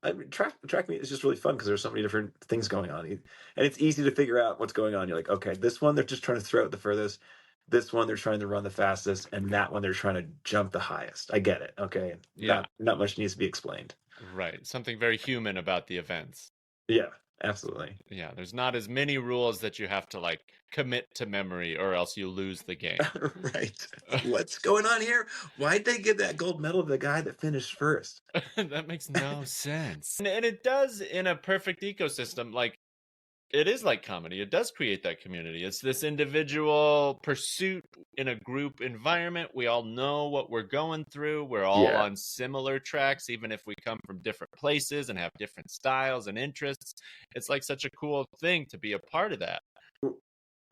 I mean, track meet is just really fun because there's so many different things going on, and it's easy to figure out what's going on. You're like, okay, this one they're just trying to throw it the furthest. This one they're trying to run the fastest, and that one they're trying to jump the highest. I get it. Okay, Yeah, not much needs to be explained. right. Something very human about the events. Yeah, absolutely. Yeah, there's not as many rules that you have to like commit to memory or else you lose the game. Right. What's going on here? Why'd they give that gold medal to the guy that finished first? That makes no sense. And it does in a perfect ecosystem. Like, it is like comedy. It does create that community. It's this individual pursuit in a group environment. We all know what we're going through. We're all Yeah. on similar tracks, even if we come from different places and have different styles and interests. It's like such a cool thing to be a part of that.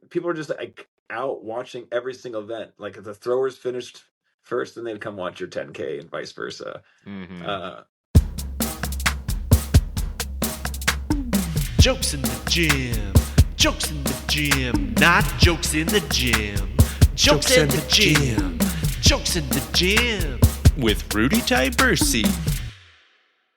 People are just like out watching every single event. Like if the throwers finished first, then they'd come watch your 10K and vice versa. Mm-hmm. Uh, Jokes in the gym. Jokes in the gym. Not jokes in the gym. Jokes in the gym. Jokes in the gym. With Rudy Tyburczy.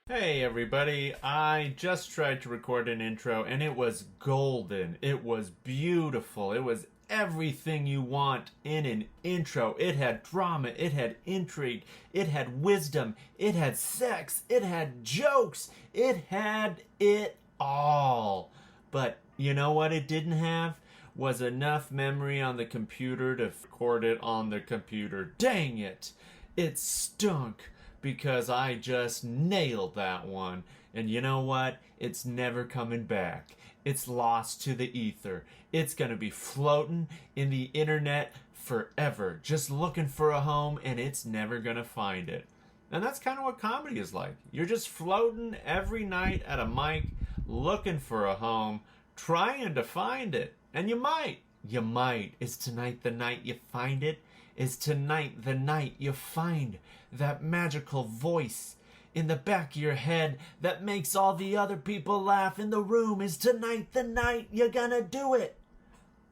Hey everybody, I just tried to record an intro and it was golden. It was beautiful. It was everything you want in an intro. It had drama, it had intrigue, it had wisdom, it had sex, it had jokes, it had it all. But you know what it didn't have? Was enough memory on the computer to record it on the computer. Dang it! It stunk because I just nailed that one. And you know what? It's never coming back. It's lost to the ether. It's gonna be floating in the internet forever, just looking for a home, and it's never gonna find it. And that's kind of what comedy is like. You're just floating every night at a mic, looking for a home, trying to find it. And you might. You might. Is tonight the night you find it? Is tonight the night you find that magical voice in the back of your head that makes all the other people laugh in the room? Is tonight the night you're gonna do it?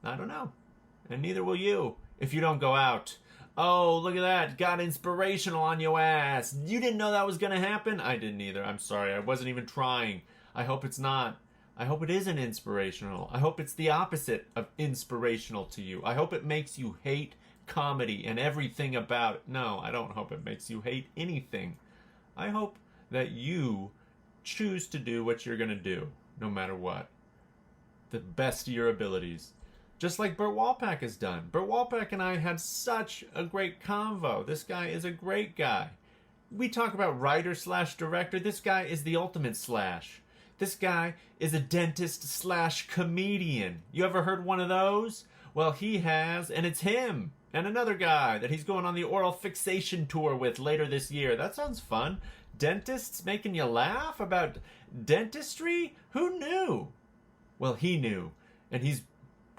I don't know. And neither will you if you don't go out. Oh, look at that. Got inspirational on your ass. You didn't know that was gonna happen? I didn't either. I'm sorry. I wasn't even trying. I hope it's not. I hope it isn't inspirational. I hope it's the opposite of inspirational to you. I hope it makes you hate comedy and everything about it. No, I don't hope it makes you hate anything. I hope that you choose to do what you're going to do, no matter what. The best of your abilities. Just like Bert Walpack has done. Bert Walpack and I had such a great convo. This guy is a great guy. We talk about writer slash director. This guy is the ultimate slash. This guy is a dentist slash comedian. You ever heard one of those? Well, he has, and it's him. And another guy that he's going on the oral fixation tour with later this year. That sounds fun. Dentists making you laugh about dentistry? Who knew? Well, he knew. And he's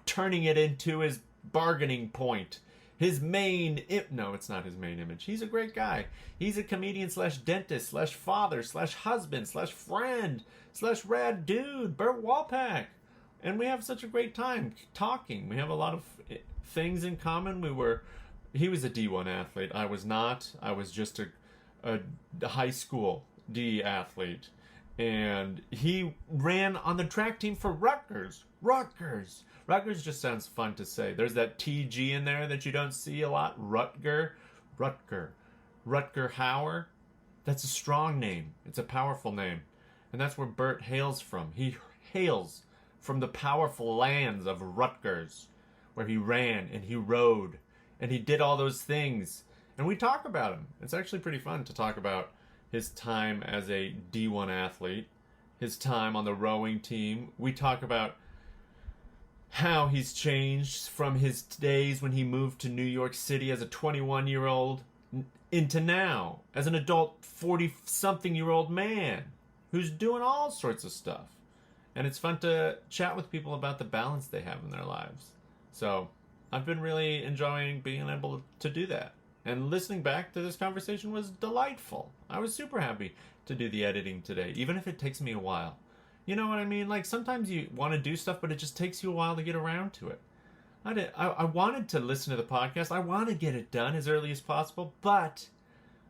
turning it into his bargaining point. His main... No, it's not his main image. He's a great guy. He's a comedian slash dentist slash father slash husband slash friend slash rad dude. Bert Walpack. And we have such a great time talking. We have a lot of things in common. He was a D1 athlete. I was not. I was just a high school D athlete. And he ran on the track team for Rutgers. Rutgers just sounds fun to say. There's that TG in there that you don't see a lot. Rutger Hauer. That's a strong name. It's a powerful name. And that's where Bert hails from. He hails from the powerful lands of Rutgers, where he ran and he rode and he did all those things. And we talk about him. It's actually pretty fun to talk about his time as a D1 athlete, his time on the rowing team. We talk about how he's changed from his days when he moved to New York City as a 21-year-old into now as an adult 40-something-year-old man who's doing all sorts of stuff. And it's fun to chat with people about the balance they have in their lives. So I've been really enjoying being able to do that. And listening back to this conversation was delightful. I was super happy to do the editing today, even if it takes me a while. You know what I mean? Like, sometimes you want to do stuff, but it just takes you a while to get around to it. I wanted to listen to the podcast. I want to get it done as early as possible, but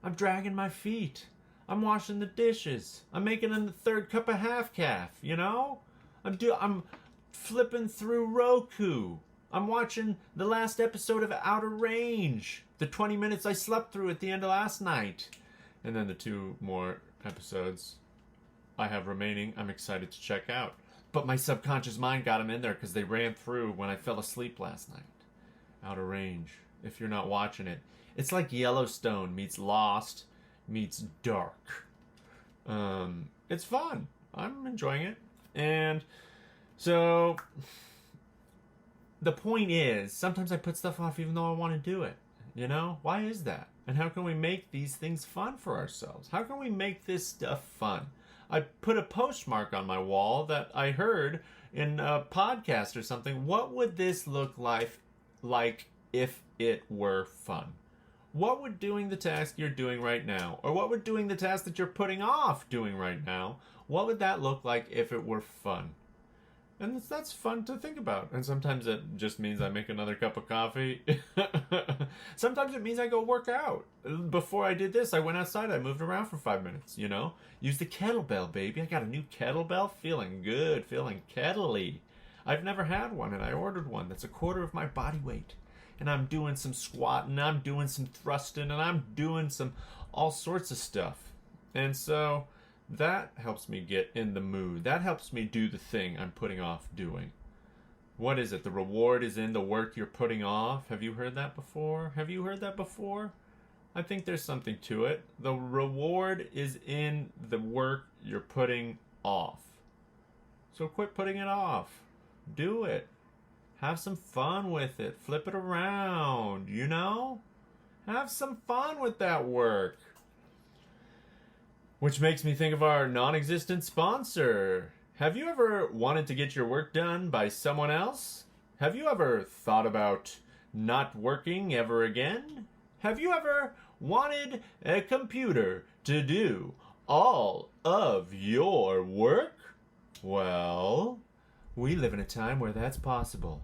I'm dragging my feet. I'm washing the dishes. I'm making the third cup of half calf, you know? I'm flipping through Roku. I'm watching the last episode of Outer Range. The 20 minutes I slept through at the end of last night. And then the 2 more episodes I have remaining, I'm excited to check out. But my subconscious mind got them in there because they ran through when I fell asleep last night. Outer Range. If you're not watching it, it's like Yellowstone meets Lost meets Dark. It's fun. I'm enjoying it. And so the point is, sometimes I put stuff off even though I want to do it. You know? Why is that? And how can we make these things fun for ourselves? How can we make this stuff fun? I put a postmark on my wall that I heard in a podcast or something. What would this look like if it were fun? What would doing the task you're doing right now, or what would doing the task that you're putting off doing right now, what would that look like if it were fun? And that's fun to think about. And sometimes it just means I make another cup of coffee. Sometimes it means I go work out. Before I did this, I went outside. I moved around for 5 minutes, you know. Use the kettlebell, baby. I got a new kettlebell. Feeling good. Feeling kettly. I've never had one, and I ordered one that's a quarter of my body weight. And I'm doing some squatting. I'm doing some thrusting. And I'm doing some all sorts of stuff. And so that helps me get in the mood. That helps me do the thing I'm putting off doing. What is it? The reward is in the work you're putting off. Have you heard that before? Have you heard that before? I think there's something to it. The reward is in the work you're putting off. So quit putting it off. Do it. Have some fun with it. Flip it around, you know? Have some fun with that work. Which makes me think of our non-existent sponsor. Have you ever wanted to get your work done by someone else? Have you ever thought about not working ever again? Have you ever wanted a computer to do all of your work? Well, we live in a time where that's possible.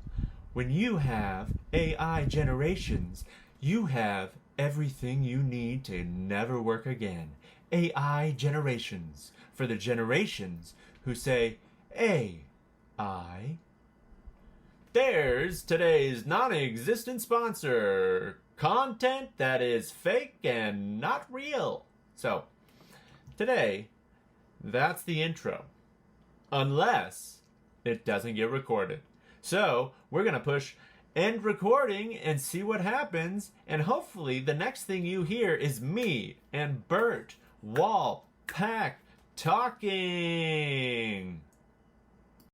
When you have AI generations, you have everything you need to never work again. AI generations, for the generations who say AI. There's today's non-existent sponsor. Content that is fake and not real. So, today, that's the intro. Unless it doesn't get recorded. So, we're going to push end recording and see what happens. And hopefully the next thing you hear is me and Bert Walpack talking.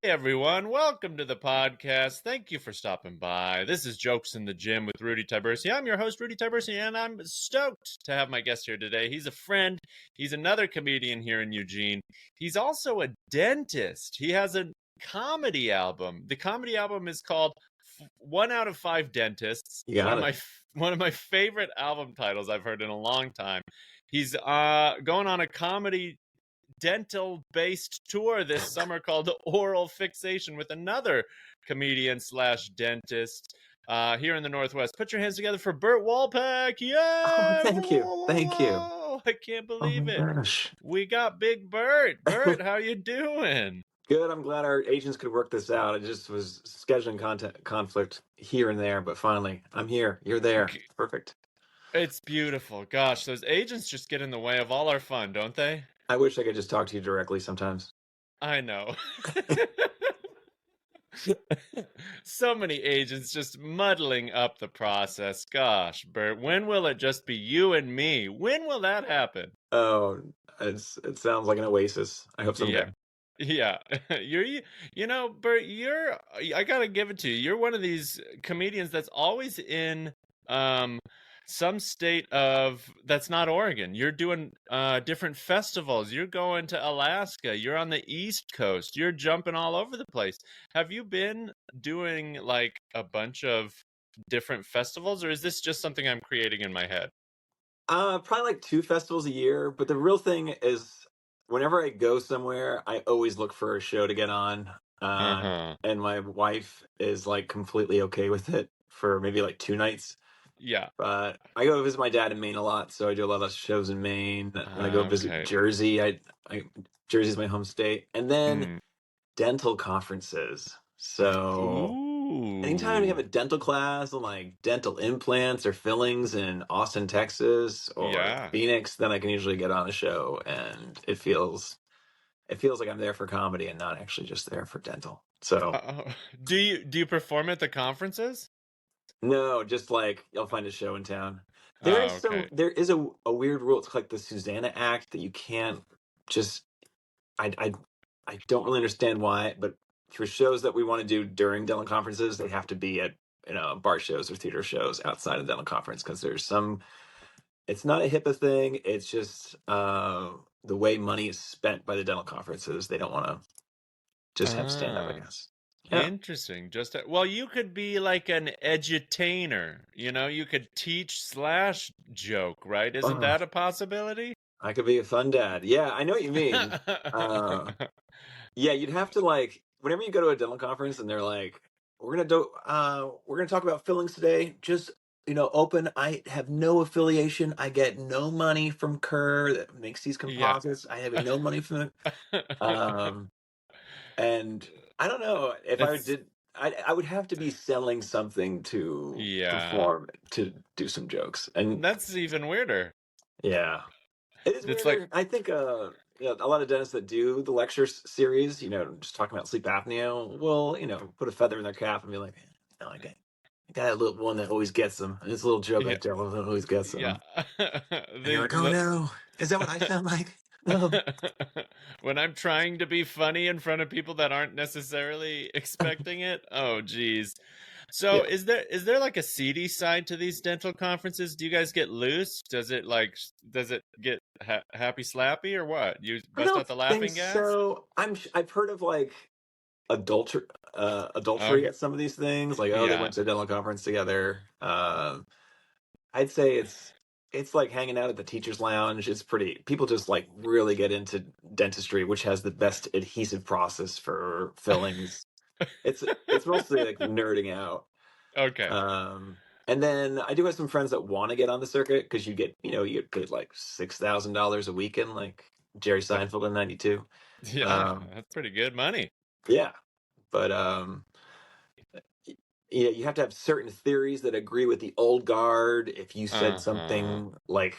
Hey everyone, welcome to the podcast. Thank you for stopping by. This is Jokes in the Gym with Rudy Tyburczy. I'm your host, Rudy Tyburczy, and I'm stoked to have my guest here today. He's a friend. He's another comedian here in Eugene. He's also a dentist. He has a comedy album. The comedy album is called 1 out of 5 Dentists. One of my favorite album titles I've heard in a long time. He's going on a comedy dental-based tour this summer called Oral Fixation with another comedian / dentist here in the Northwest. Put your hands together for Bert Walpack. Yeah! Oh, thank you. Thank you. I can't believe it. Gosh. We got Big Bert. Bert, how you doing? Good. I'm glad our agents could work this out. It just was scheduling conflict here and there, but finally, I'm here. You're there. Perfect. It's beautiful. Gosh, those agents just get in the way of all our fun, don't they? I wish I could just talk to you directly sometimes. I know. So many agents just muddling up the process. Gosh, Bert, when will it just be you and me? When will that happen? Oh, it sounds like an oasis. I hope someday. Yeah. You know, Bert, I gotta give it to you. You're one of these comedians that's always in some state of that's not Oregon. You're doing different festivals. You're going to Alaska. You're on the East Coast. You're jumping all over the place. Have you been doing like a bunch of different festivals, or is this just something I'm creating in my head? Probably like 2 festivals a year, but the real thing is whenever I go somewhere, I always look for a show to get on. And my wife is like completely okay with it for maybe like 2 nights. Yeah. But I go visit my dad in Maine a lot, so I do a lot of shows in Maine. When I go visit Okay. Jersey, I Jersey's my home state, and then Mm. dental conferences. So anytime you have Ooh. a dental class on like dental implants or fillings in Austin, Texas, or Yeah. Phoenix, then I can usually get on a show, and it feels like I'm there for comedy and not actually just there for dental. So Do you perform at the conferences? no, just like you'll find a show in town. Oh, okay. There is a weird rule. It's like the Susanna Act that you can't just I I I don't really understand why, but for shows that we want to do during dental conferences, they have to be at bar shows or theater shows outside of dental conference because there's some. It's not a HIPAA thing. It's just the way money is spent by the dental conferences. They don't want to just have stand up, I Ah. guess. Yeah. Interesting. Well, you could be like an edutainer. You could teach slash joke, right? Isn't Oh, that a possibility? I could be a fun dad. Yeah, I know what you mean. Uh, yeah, you'd have to like whenever you go to a dental conference and they're like, we're gonna talk about fillings today. Just open. I have no affiliation. I get no money from Kerr that makes these Yeah. composites. I have no money from um and I don't know if I It's did. I would have to be selling something to yeah. perform to do some jokes, and That's even weirder. yeah, it is It's like weirder. I think a lot of dentists that do the lecture series, just talking about sleep apnea, will put a feather in their cap and be like, "No, I got a little one that always gets them. And it's a little joke I yeah, tell them that always gets yeah. them." And you're the, like, "Oh the no, is that what I sound like?" No. when I'm trying to be funny in front of people that aren't necessarily expecting it. Oh, geez. So Yeah, is there like a seedy side to these dental conferences? Do you guys get loose? Does it get happy slappy or what? You I bust don't out the think laughing gas? so. I've heard of like adultery Oh, adultery at some of these things, like, oh, they yeah. went to a dental conference together. I'd say it's like hanging out at the teachers lounge. It's pretty people just like really get into dentistry, which has the best adhesive process for fillings. It's mostly like nerding out. Okay. um and then I do have some friends that want to get on the circuit because you get paid like $6,000 a weekend, like Jerry That, Seinfeld in '92. yeah, um that's pretty good money. yeah, but yeah, you have to have certain theories that agree with the old guard. If you said Uh-huh. something like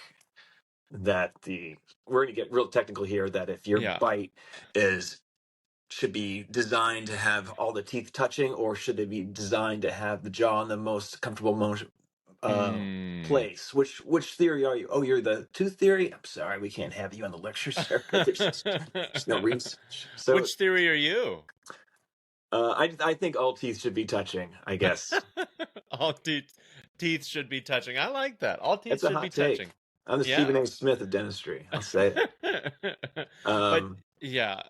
that, we're going to get real technical here. That if your Yeah. bite is should be designed to have all the teeth touching, or should they be designed to have the jaw in the most comfortable motion, uh, Hmm. place? Which theory are you? Oh, you're the tooth theory. I'm sorry, we can't have you on the lecture circuit. There's no research. So Which theory are you? I think all teeth should be touching, I guess. All teeth should be touching. I like that. All teeth It's a should be hot touching. take. I'm the Stephen Yeah. A. Smith of dentistry. I'll say it. But Um, yeah,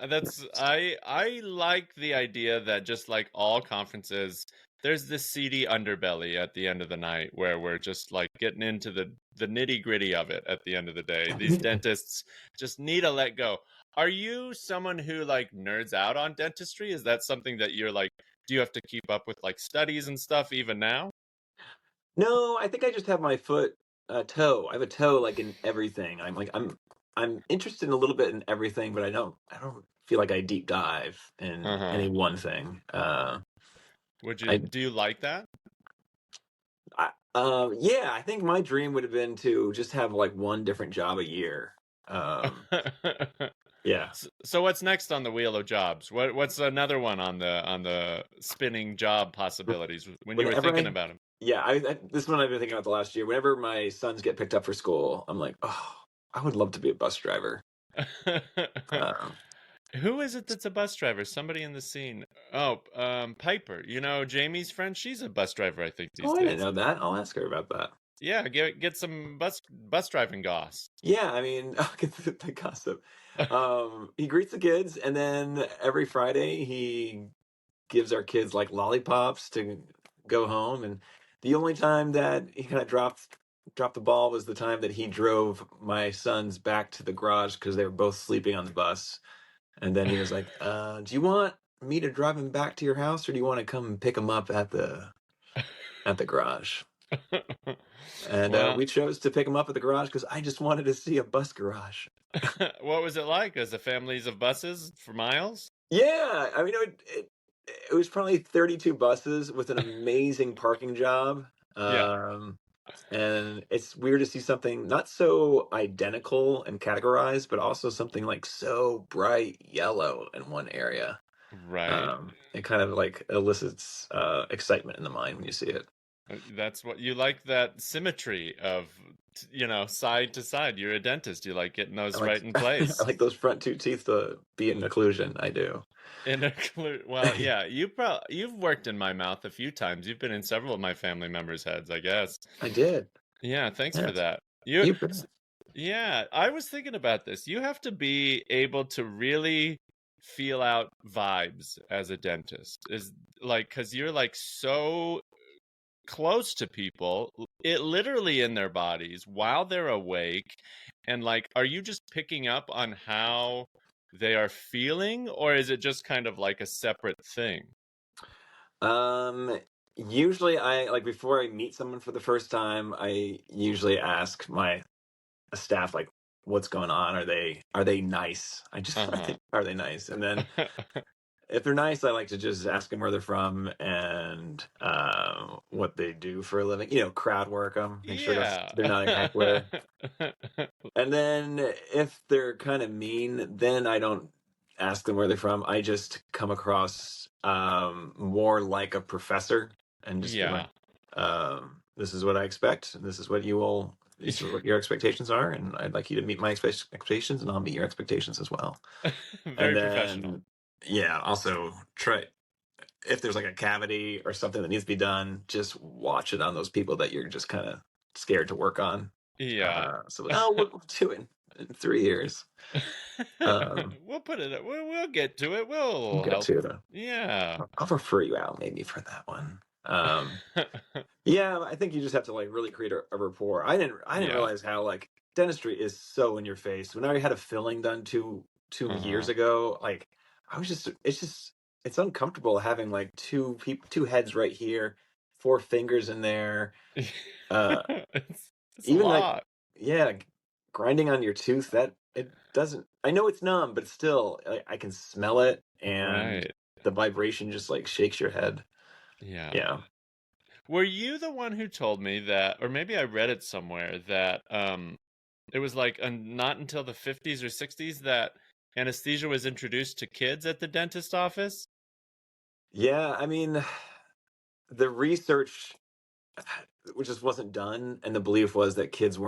I like the idea that just like all conferences, there's this seedy underbelly at the end of the night where we're just like getting into the nitty-gritty of it at the end of the day. These dentists just need to let go. Are you someone who like nerds out on dentistry? Is that something that you're like, do you have to keep up with like studies and stuff even now? no, I think I just have my toe. I have a toe like in everything. I'm interested in a little bit in everything, but I don't feel like I deep dive in Uh-huh. any one thing. I, Do you like that? yeah, I think my dream would have been to just have like one different job a year. Um, yeah, So what's next on the wheel of jobs? What's another one on the spinning job possibilities when you were whenever thinking I about yeah, this one I've been thinking about the last year. Whenever my sons get picked up for school, I'm like, oh, I would love to be a bus driver. them? Um, Who is it that's a bus driver? Somebody in the scene. Oh, Piper. Jamie's friend. She's a bus driver, I think, these oh, I didn't days. know that. I'll ask her about that. Yeah, get some bus driving goss. Yeah, I mean, I'll get the gossip. He greets the kids, and then every Friday he gives our kids like lollipops to go home. And the only time that he kind of dropped the ball was the time that he drove my sons back to the garage because they were both sleeping on the bus. And then he was like, "Do you want me to drive him back to your house, or do you want to come pick him up at the garage?" And Well, we chose to pick him up at the garage because I just wanted to see a bus garage. what was it like as a families of buses for miles? Yeah, I mean, it was probably 32 buses with an amazing parking job. Yeah. And it's weird to see something not so identical and categorized, but also something like so bright yellow in one area. Right. It kind of like elicits excitement in the mind when you see it. That's what you like, that symmetry of, side to side. You're a dentist. You like getting I those like right in I place. like those front two teeth to be in occlusion. I do. Well, yeah, you've worked in my mouth a few times. You've been in several of my family members' heads, I guess. I did. Yeah, thanks for Yes. that. You bet. Yeah, I was thinking about this. You have to be able to really feel out vibes as a dentist. Is like, because you're like so close to people, it literally in their bodies while they're awake. And like, are you just picking up on how they are feeling, or is it just kind of like a separate thing? Usually I like before I meet someone for the first time, I usually ask my staff like what's going on? Are they nice? I just Uh-huh. are they nice? And then if they're nice, I like to just ask them where they're from and what they do for a living. Crowd work them, make sure Yeah. they're not a heckler. And then if they're kind of mean, then I don't ask them where they're from. I just come across more like a professor and just be like, Yeah. this is what I expect. And this is what these are what your expectations are. And I'd like you to meet my expectations and I'll meet your expectations as well. And Very professional. then, yeah, also try, if there's like a cavity or something that needs to be done, just watch it on those people that you're just kind of scared to work on. Yeah. We'll do it in 3 years. We'll put it. We'll get to it. We'll We'll get help. to it. Yeah. I'll refer you out maybe for that one. Yeah, I think you just have to like really create a rapport. I didn't Yeah. realize how like dentistry is so in your face. When I had a filling done two years ago, like I was just it's uncomfortable having like two heads right here, four fingers in there. Uh It's a Even like, lot. yeah, grinding on your tooth, that it doesn't, I know it's numb, but still I can smell it and Right. the vibration just like shakes your head. Yeah. Yeah. Were you the one who told me that, or maybe I read it somewhere, that it was like not until the 50s or 60s that anesthesia was introduced to kids at the dentist office? Yeah, I mean, the research which just wasn't done, and the belief was that kids'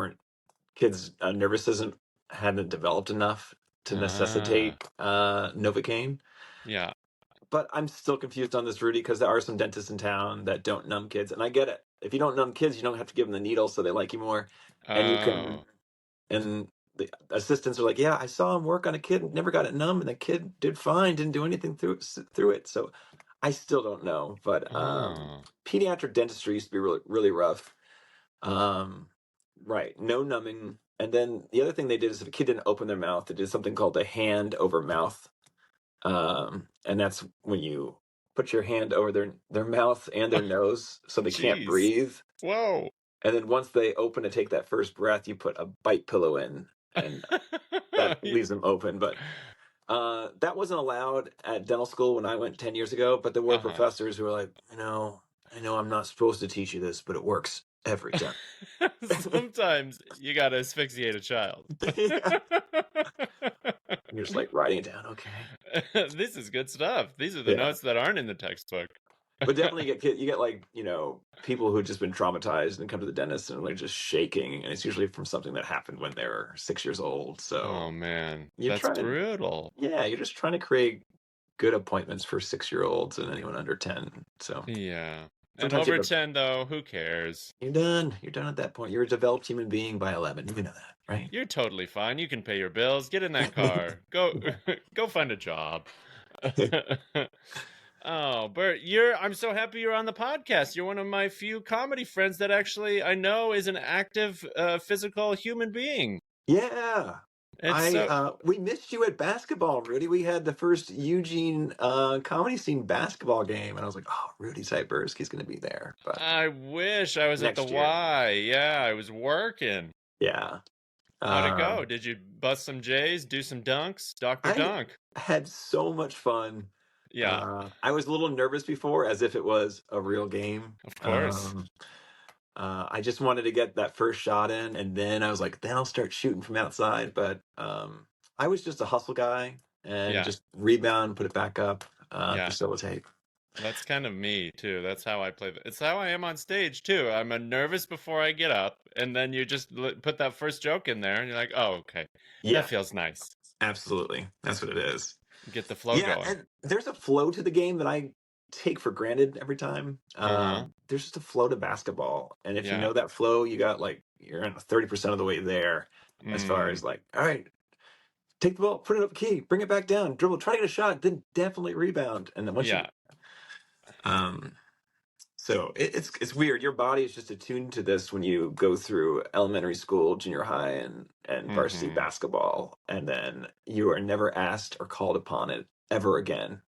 nervous system hadn't developed enough to Ah, necessitate Novocaine. yeah. But I'm still confused on this, Rudy, because there are some dentists in town that don't numb kids, and I get it. If you don't numb kids, you don't have to give them the needle, so they like you more. And you can, Oh. and the assistants are like, "Yeah, I saw him work on a kid, never got it numb, and the kid did fine, didn't do anything through it." So I still don't know, but Oh. pediatric dentistry used to be really really rough. Um, right, no numbing. And then the other thing they did is if a kid didn't open their mouth, they did something called a hand over mouth, and that's when you put your hand over their mouth and their nose so they can't Jeez. breathe. Whoa. And then once they open to take that first breath, you put a bite pillow in, and that leaves them open. But that wasn't allowed at dental school when I went 10 years ago. But there were Uh-huh. professors who were like, I know I'm not supposed to teach you this, but it works every time. Sometimes you gotta asphyxiate a child. Yeah. You're just like writing it down. Okay. This is good stuff. These are the Yeah. notes that aren't in the textbook. But definitely you get like, people who've just been traumatized and come to the dentist and they're just shaking. And it's usually from something that happened when they were 6 years old. Oh So man, you're that's trying, brutal. yeah, you're just trying to create good appointments for 6-year-olds and anyone under 10. So Yeah. And sometimes over 10 though, who cares? you're done. You're done at that point. You're a developed human being by 11. You know that, right? You're totally fine. You can pay your bills. Get in that car. Go go find a job. Oh, Bert, I'm so happy you're on the podcast. You're one of my few comedy friends that actually I know is an active physical human being. Yeah. It's so We missed you at basketball, Rudy. We had the first Eugene comedy scene basketball game, and I was like, oh, Rudy Tyburski's going to be there, but I wish I was at the next year. Y. Yeah, I was working. Yeah. How'd it go? Um, Did you bust some J's, do some dunks? Dr. I Dunk. had so much fun. Yeah, I was a little nervous before, as if it was a real game. of course. I just wanted to get that first shot in, and then I was like, then I'll start shooting from outside. But I was just a hustle guy and Yeah, just rebound, put it back up, yeah. facilitate. That's kind of me too. That's how I play. It's how I am on stage too. I'm a nervous before I get up, and then you just put that first joke in there, and you're like, "Oh, okay, that Yeah, feels nice." absolutely. That's what it is. Get the flow Yeah, going. and there's a flow to the game that I take for granted every time. Uh-huh. There's just a flow to basketball, and if you Yeah. know that flow, you got like you're in 30% of the way there, as far Mm. as like, all right, take the ball, put it up key, bring it back down, dribble, try to get a shot, then definitely rebound, and then once you, Yeah. um, so it's weird. Your body is just attuned to this when you go through elementary school, junior high, and varsity Mm-hmm. basketball, and then you are never asked or called upon it ever again.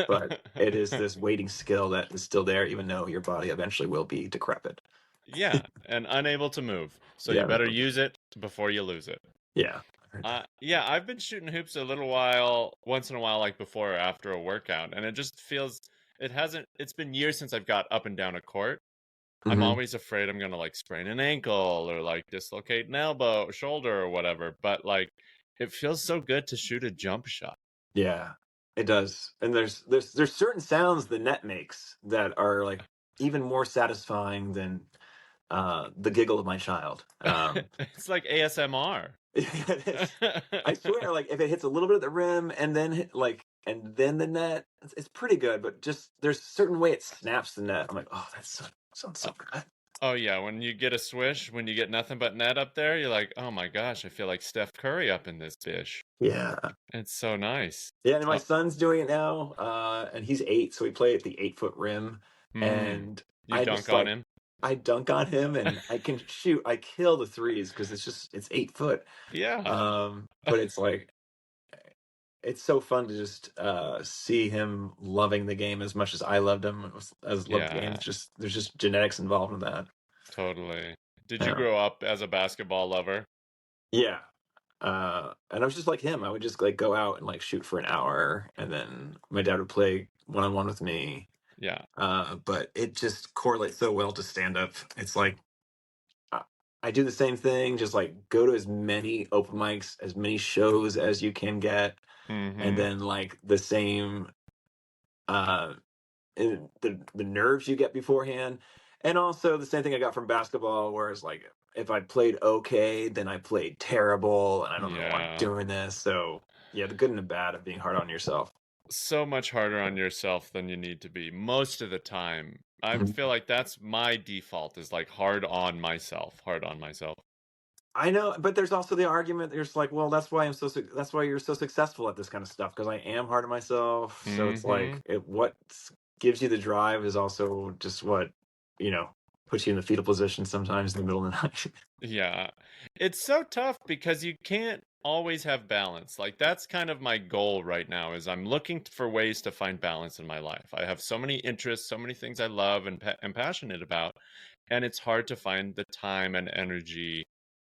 But it is this waiting skill that is still there, even though your body eventually will be decrepit. Yeah, and unable to move. So you Yeah, better use it before you lose it. yeah, I heard that. Yeah, I've been shooting hoops a little while, once in a while, like before or after a workout, and it just feels it's been years since I've got up and down a court. I'm Hmm. always afraid I'm gonna like sprain an ankle or like dislocate an elbow, shoulder, or whatever. But like, it feels so good to shoot a jump shot. Yeah, it does. And there's certain sounds the net makes that are like even more satisfying than the giggle of my child. It's like ASMR. It is. I swear, like if it hits a little bit at the rim and then and then the net, it's pretty good. But just there's a certain way it snaps the net. I'm like, oh, sounds so good. Oh yeah, when you get a swish, when you get nothing but net up there, you're like, oh my gosh, I feel like Steph Curry up in this dish. Yeah, It's so nice. yeah. And my Oh, son's doing it now, and he's 8, so we play at the 8-foot rim, mm, and you I dunk just on like him. I dunk on him, and I can shoot. I kill the threes because it's 8 foot. Yeah. But it's like it's so fun to just see him loving the game as much as I loved him as loved the game. Yeah, It's just there's just genetics involved in that. totally. Did you Yeah, grow up as a basketball lover? yeah. And I was just like him. I would just like go out and like shoot for an hour, and then my dad would play one on one with me. Yeah. But it just correlates so well to stand up. It's like I I do the same thing, just like go to as many open mics, as many shows as you can get, and Mm-hmm. then like the same uh and the nerves you get beforehand, and also the same thing I got from basketball, whereas like if I played okay, then I played terrible, and I don't know why I'm Yeah. doing this. So yeah, the good and the bad of being hard on yourself. So much harder on yourself than you need to be most of the time. I Mhm. feel like that's my default is like hard on myself, hard on myself. I know, but there's also the argument. There's like, well, that's why that's why you're so successful at this kind of stuff because I am hard on myself. So it's Mm-hmm. like what gives you the drive is also just what you know puts you in the fetal position sometimes in the middle of the night. Yeah. It's so tough because you can't always have balance. Like that's kind of my goal right now is I'm looking for ways to find balance in my life. I have so many interests, so many things I love and am passionate about, and it's hard to find the time and energy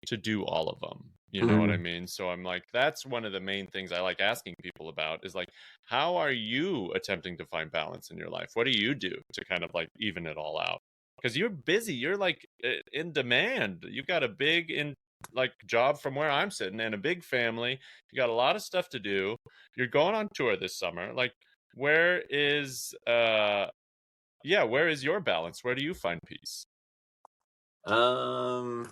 to do all of them. You know what I Mhm. mean? So I'm like that's one of the main things I like asking people about is like how are you attempting to find balance in your life? What do you do to kind of like even it all out? Because you're busy, you're like in demand. You've got a big in like job from where I'm sitting and a big family. You got a lot of stuff to do. You're going on tour this summer. Like where is yeah, where is your balance? Where do you find peace?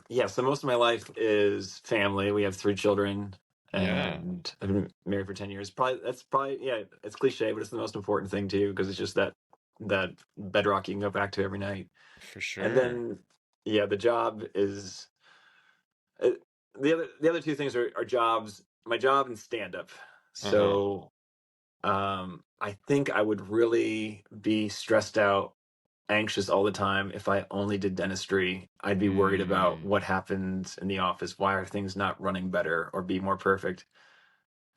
Yeah, so most of my life is family. We have 3 children, Yeah, and I've been married for 10 years. Probably yeah, it's cliche, but it's the most important thing too because it's just that bedrock you can go back to every night. for And sure. then yeah, the job is uh, the other two things are jobs, my job and stand up. Uh-huh. So I think I would really be stressed out anxious all the time. If I only did dentistry, I'd be worried about what happens in the office. Why are things not running better or be more perfect?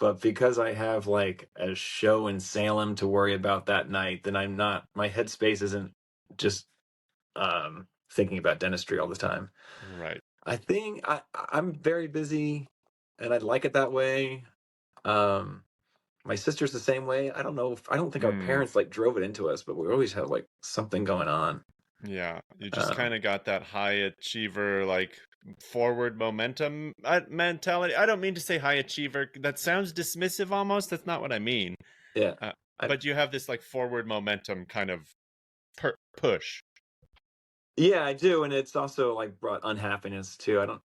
But because I have like a show in Salem to worry about that night, then I'm not, my headspace isn't just thinking about dentistry all the time. Right. I think I'm very busy and I'd like it that way. Um, my sister's the same way. I don't think our parents like drove it into us, but we always had like something going on. Yeah, you just Um, kind of got that high achiever, like forward momentum mentality. I don't mean to say high achiever. That sounds dismissive almost. That's not what I mean. yeah. But you have this like forward momentum kind of push. Yeah, I do, and it's also like brought unhappiness too. I don't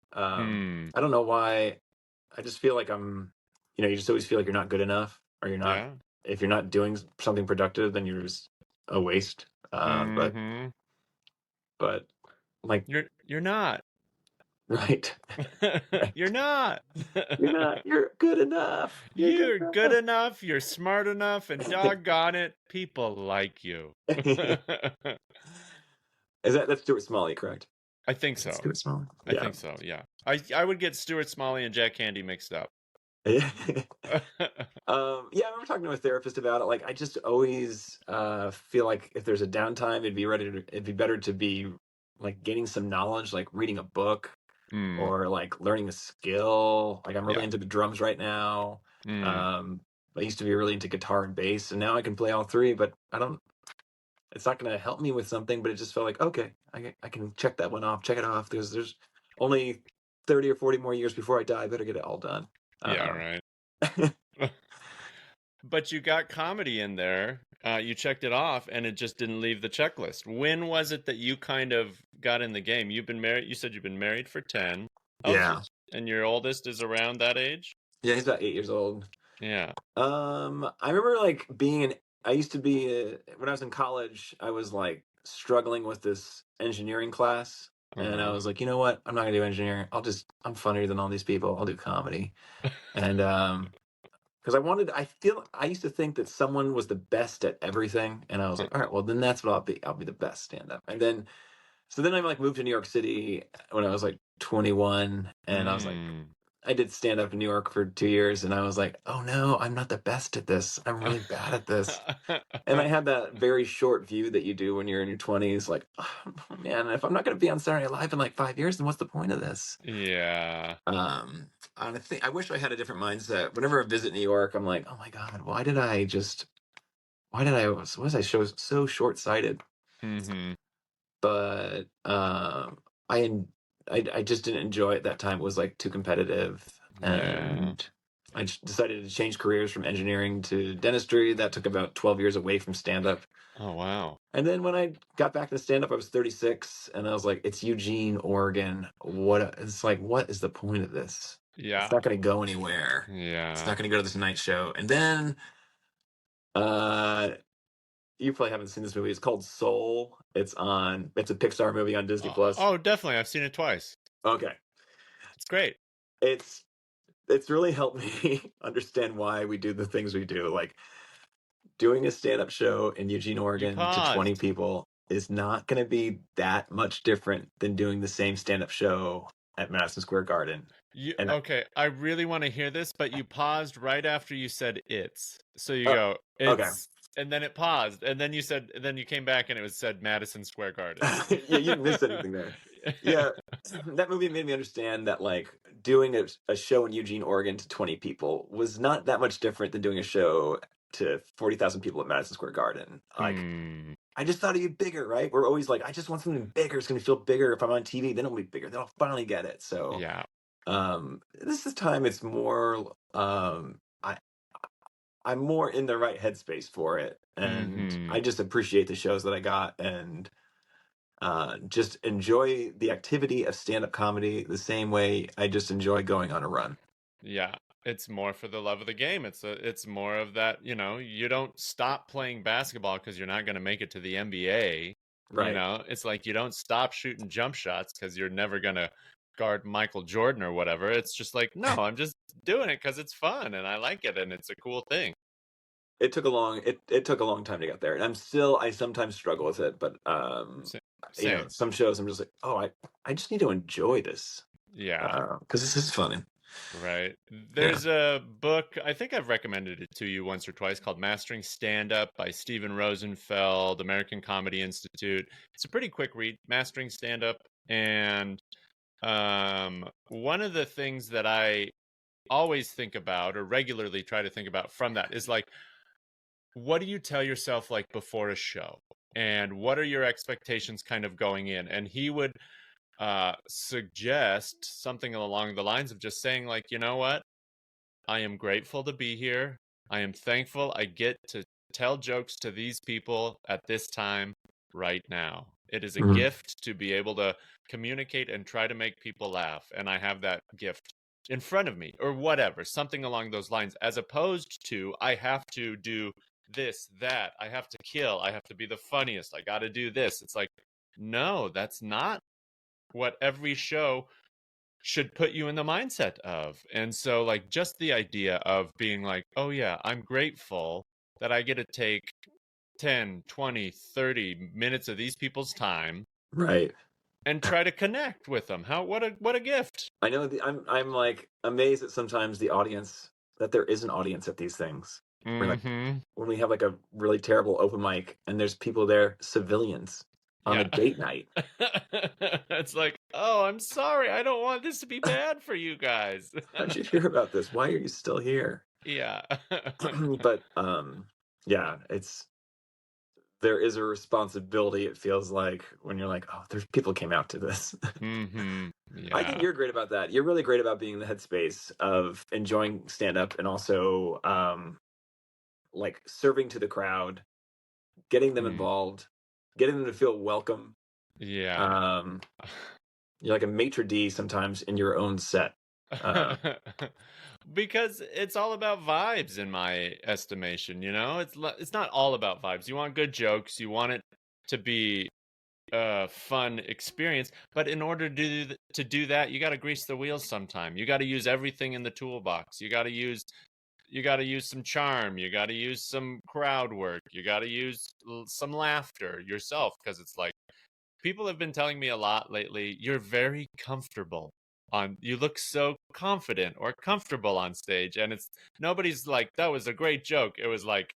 know why. I just feel like you just always feel like you're not good enough, or you're not. Yeah. If you're not doing something productive, then you're just a waste. But like, You're not. right, right. You're not. You're not. You're good enough. You're good enough. You're smart enough, and doggone it, people like you. That's Stuart Smalley, correct? I think so. Stuart Smalley. I think so. Yeah. I would get Stuart Smalley and Jack Handy mixed up. Yeah, I remember talking to a therapist about it. Like, I just always feel like if there's a downtime, it'd be better to be like gaining some knowledge, like reading a book or like learning a skill. Like, I'm really into the drums right now. I used to be really into guitar and bass, and now I can play all three, but it's not going to help me with something, but it just felt like, okay, I can check it off, because there's only 30 or 40 more years before I die. I better get it all done. Yeah, right. But you got comedy in there. You checked it off, and it just didn't leave the checklist. When was it that you kind of got in the game? You've been married. You said you've been married for 10. Yeah. And your oldest is around that age? Yeah, he's about 8 years old. Yeah. I remember like I used to be when I was in college, I was like struggling with this engineering class. And I was like, you know what? I'm not gonna do engineering. I'm funnier than all these people. I'll do comedy. And because I used to think that someone was the best at everything, and I was like, all right, well then that's what I'll be. I'll be the best stand-up. And then I like moved to New York City when I was like 21, and I was like, I did stand up in New York for 2 years, and I was like, oh no, I'm not the best at this. I'm really bad at this. And I had that very short view that you do when you're in your 20s, like, oh man, if I'm not going to be on Saturday Night Live in like 5 years, then what's the point of this? Yeah. I wish I had a different mindset. Whenever I visit New York, I'm like, oh my God, why was I so short-sighted? But I just didn't enjoy it that time. It was like too competitive, and I just decided to change careers from engineering to dentistry. That took about 12 years away from stand-up. Oh, wow. And then when I got back to stand-up, I was 36, and I was like, it's Eugene, Oregon. What is the point of this? Yeah. It's not going to go anywhere. Yeah. It's not going to go to this night show. And then you probably haven't seen this movie. It's called Soul. It's a Pixar movie on Disney Plus. Oh, definitely. I've seen it twice. Okay. It's great. It's really helped me understand why we do the things we do. Like, doing a stand-up show in Eugene, Oregon to 20 people is not going to be that much different than doing the same stand-up show at Madison Square Garden. Okay, I really want to hear this, but you paused right after you said it's. So you go, it's, okay. And then it paused, and then you came back and it said Madison Square Garden. Yeah, you didn't miss anything there. Yeah, that movie made me understand that like doing a show in Eugene, Oregon to 20 people was not that much different than doing a show to 40,000 people at Madison Square Garden. Like, I just thought it'd be bigger, right? We're always like, I just want something bigger. It's going to feel bigger if I'm on TV. Then it'll be bigger. Then I'll finally get it. So yeah. This is time. It's more. I'm more in the right headspace for it, and I just appreciate the shows that I got, and just enjoy the activity of stand-up comedy the same way I just enjoy going on a run. Yeah, it's more for the love of the game. It's more of that. You don't stop playing basketball because you're not going to make it to the NBA. Right. It's like you don't stop shooting jump shots because you're never going to guard Michael Jordan or whatever. It's just like, no, I'm just doing it because it's fun and I like it and it's a cool thing. it took a long time to get there, and I sometimes struggle with it, but Sa- you know, Same. some shows I'm just like, oh, I just need to enjoy this Yeah. because this is fun. Right. Yeah, There's a book, I think I've recommended it to you once or twice, called Mastering Stand Up by Steven Rosenfeld, American Comedy Institute. It's a pretty quick read, Mastering Stand Up. And one of the things that I always think about, or regularly try to think about from that, is like, what do you tell yourself like before a show? And what are your expectations kind of going in? And he would suggest something along the lines of just saying, like, you know what? I am grateful to be here. I am thankful I get to tell jokes to these people at this time right now. It is a Mhm. gift to be able to communicate and try to make people laugh. And I have that gift in front of me, or whatever, something along those lines, as opposed to I have to do this, that, I have to kill, I have to be the funniest, I got to do this. It's like, no, that's not what every show should put you in the mindset of. And so, like, just the idea of being like, oh, yeah, I'm grateful that I get to take 10, 20, 30 minutes of these people's time Right. and try to connect with them. What a gift. I know I'm like amazed at sometimes the audience that there is an audience at these things. We're like Mm-hmm. when we have like a really terrible open mic and there's people there, civilians on a Yeah. date night. It's like, oh, I'm sorry. I don't want this to be bad for you guys. How'd you hear about this? Why are you still here? Yeah. But yeah, there is a responsibility, it feels like, when you're like, oh, there's people came out to this. Mm-hmm. I think Yeah. you're great about that. You're really great about being in the headspace of enjoying stand up and also like serving to the crowd, getting them Mm. involved, getting them to feel welcome. Yeah. Um, you're like a maitre d' sometimes in your own set. Because it's all about vibes in my estimation, you know? It's not all about vibes. You want good jokes, you want it to be a fun experience, but in order to do that, you got to grease the wheels sometime. You got to use everything in the toolbox. You got to use some charm, you got to use some crowd work, you got to use some laughter yourself, because it's like people have been telling me a lot lately, you're very comfortable on, you look so confident or comfortable on stage, and it's nobody's like, that was a great joke. It was like,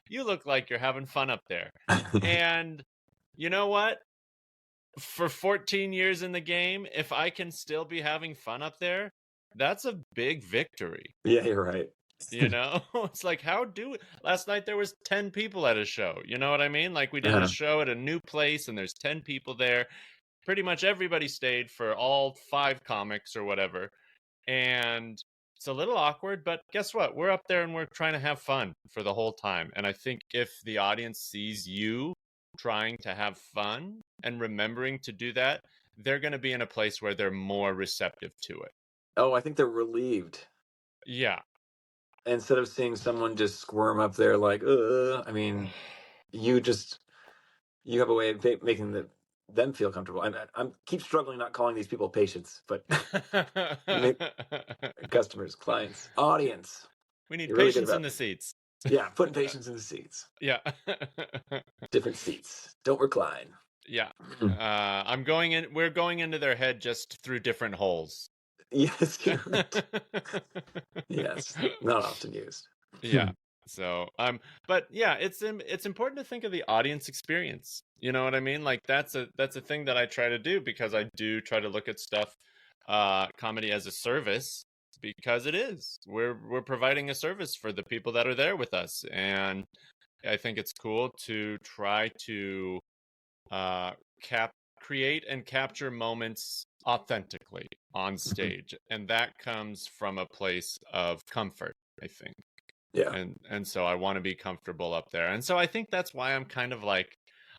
you look like you're having fun up there. And you know what, for 14 years in the game, if I can still be having fun up there, that's a big victory. Yeah, you're right. You know, it's like, how do it? Last night there was 10 people at a show. You know what I mean? Like, we did a Uh-huh. show at a new place and there's 10 people there. Pretty much everybody stayed for all 5 comics or whatever. And it's a little awkward, but guess what? We're up there and we're trying to have fun for the whole time. And I think if the audience sees you trying to have fun and remembering to do that, they're going to be in a place where they're more receptive to it. Oh, I think they're relieved. Yeah. Instead of seeing someone just squirm up there like, I mean, you just you have a way of making them feel comfortable. I'm keep struggling not calling these people patients, but make customers, clients, audience. We need You're really good patience in about the seats. yeah, putting patients in the seats. Yeah. Different seats. Don't recline. Yeah. We're going into their head just through different holes. Yes, you're right. Yes, not often used. Yeah. So, but yeah, it's important to think of the audience experience. You know what I mean? Like, that's a thing that I try to do, because I do try to look at stuff, comedy as a service, because it is. We're providing a service for the people that are there with us, and I think it's cool to try to create and capture moments authentically on stage, and that comes from a place of comfort, I think. Yeah. And so I want to be comfortable up there, and so I think that's why I'm kind of like,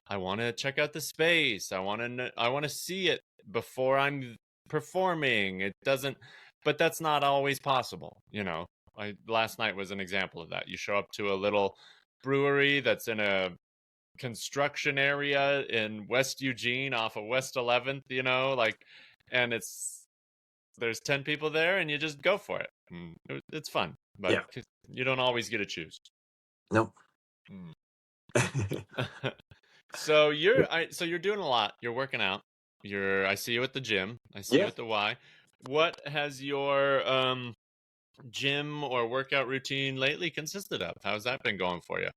I want to check out the space, I want to see it before I'm performing. It doesn't, but that's not always possible, you know. Last night was an example of that. You show up to a little brewery that's in a construction area in West Eugene off of West 11th, you know, like, and there's 10 people there and you just go for it. It's fun, but Yeah. you don't always get to choose. Nope. Hmm. So you're doing a lot. You're working out. I see you at the gym. I see you Yeah. at the Y. What has your gym or workout routine lately consisted of? How's that been going for you?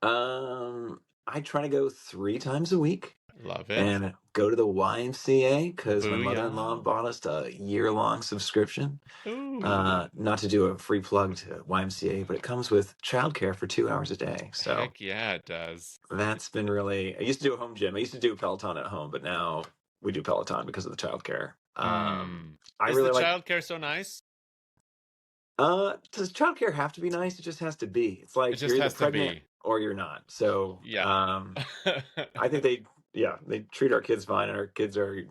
I try to go 3 times a week Love it. and go to the YMCA because my mother-in-law Booyah. bought us a year-long subscription. Ooh. Not to do a free plug to YMCA, but it comes with childcare for 2 hours a day. So Heck yeah, it does. that's been really. I used to do a home gym. I used to do Peloton at home, but now we do Peloton because of the childcare. I Is the really like. childcare so nice? Does childcare have to be nice? It just has to be. It's It like you're just either has to pregnant be. or you're not. So, Yeah. I think they treat our kids fine, and our kids are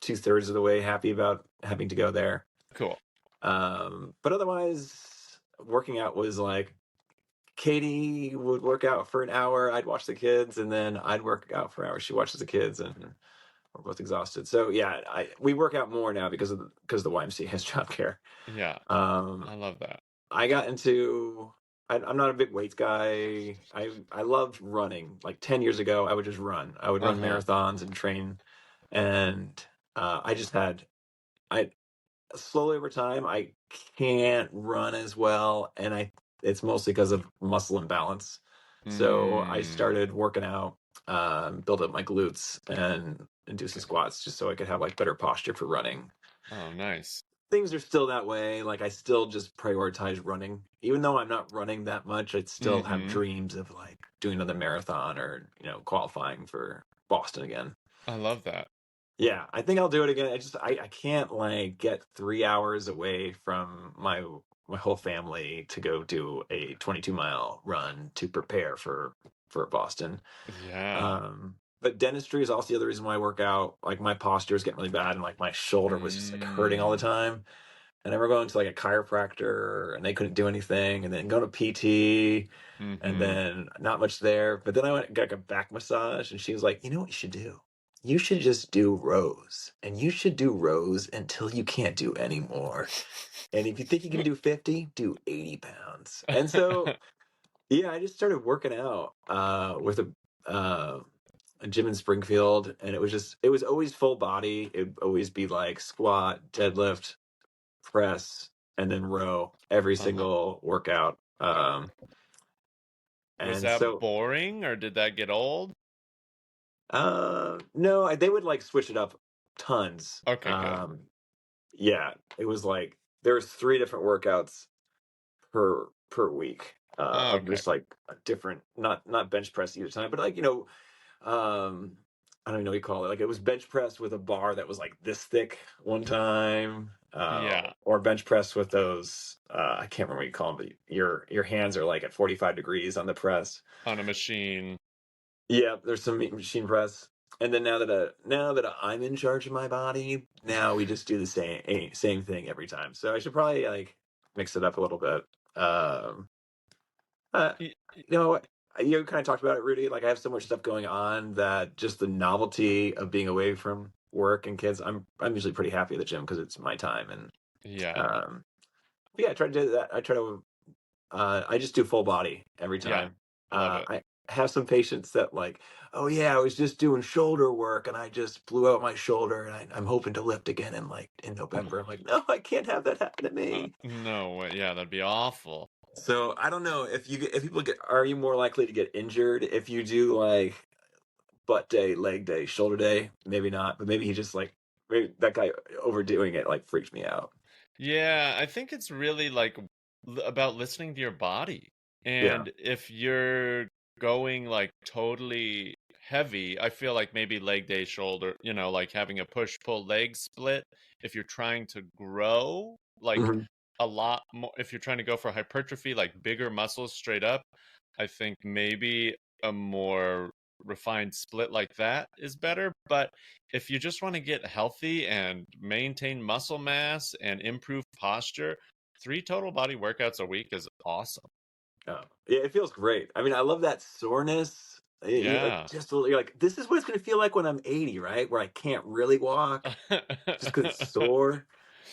2/3 of the way happy about having to go there. Cool. But otherwise, working out was like Katie would work out for an hour, I'd watch the kids, and then I'd work out for hours. She watches the kids, and we're both exhausted. So yeah, we work out more now because the YMCA has childcare. Yeah. Um, I love that. I got into. I'm not a big weights guy. I loved running. Like 10 years ago, I would just run. I would run Uh-huh. marathons and train, and I just had. I slowly over time, I can't run as well, and it's mostly because of muscle imbalance. So I Mm. started working out, build up my glutes, and do some Okay. squats just so I could have like better posture for running. Oh, nice. Things are still that way. Like I still just prioritize running, even though I'm not running that much. I still have Mm-hmm. dreams of like doing another marathon or qualifying for Boston again. I love that. Yeah, I think I'll do it again. I can't like get 3 hours away from my whole family to go do a 22-mile run to prepare for Boston. Yeah. But dentistry is also the other reason why I work out. Like my posture is getting really bad, and like my shoulder was just like hurting all the Mm. time. And I remember going to like a chiropractor, and they couldn't do anything, and then go to PT, and Mm-hmm. then not much there. But then I went and got like a back massage, and she was like, "You know what you should do? You should just do rows, and you should do rows until you can't do anymore. And if you think you can do 50, do 80 pounds." And so, yeah, I just started working out with a gym in Springfield, and it was always full body. It would always be like squat, deadlift, press, and then row every Uh-huh. single workout. Was And that so, boring or did that get old? no, they would like switch it up tons. Okay, good. Yeah, it was like there was 3 different workouts per week of Okay. just like a different, not bench press either time, but like um, I don't even know what you call it. Like it was bench press with a bar that was like this thick one time, Yeah. or bench press with those. I can't remember what you call them, but your hands are like at 45 degrees on the press. On a machine. Yeah, there's some machine press. And then now that I'm in charge of my body, now we just do the same thing every time. So I should probably like mix it up a little bit. Um, uh, Y- y- you know, you kind of talked about it, Rudy. Like I have so much stuff going on that just the novelty of being away from work and kids. I'm usually pretty happy at the gym because it's my time. And Yeah. um, but yeah, I try to do that. I just do full body every Yeah. time. Love it. I have some patients that like, oh yeah, I was just doing shoulder work and I just blew out my shoulder, and I'm hoping to lift again in November. I'm like, no, I can't have that happen to me. No way. Yeah, that'd be awful. So I don't know if people are you more likely to get injured if you do like butt day, leg day, shoulder day? Maybe not, but maybe he just like maybe that guy overdoing it like freaks me out. Yeah, I think it's really like about listening to your body. Yeah. And if you're going like totally heavy, I feel like maybe leg day, shoulder, like having a push-pull leg split. If you're trying to grow, like Mhm. a lot more, if you're trying to go for hypertrophy, like bigger muscles straight up, I think maybe a more refined split like that is better. But if you just want to get healthy and maintain muscle mass and improve posture, 3 total body workouts a week is awesome. Oh, yeah, it feels great. I mean, I love that soreness. Like Yeah. just you're like, this is what it's going to feel like when I'm 80, right? Where I can't really walk just because it's sore.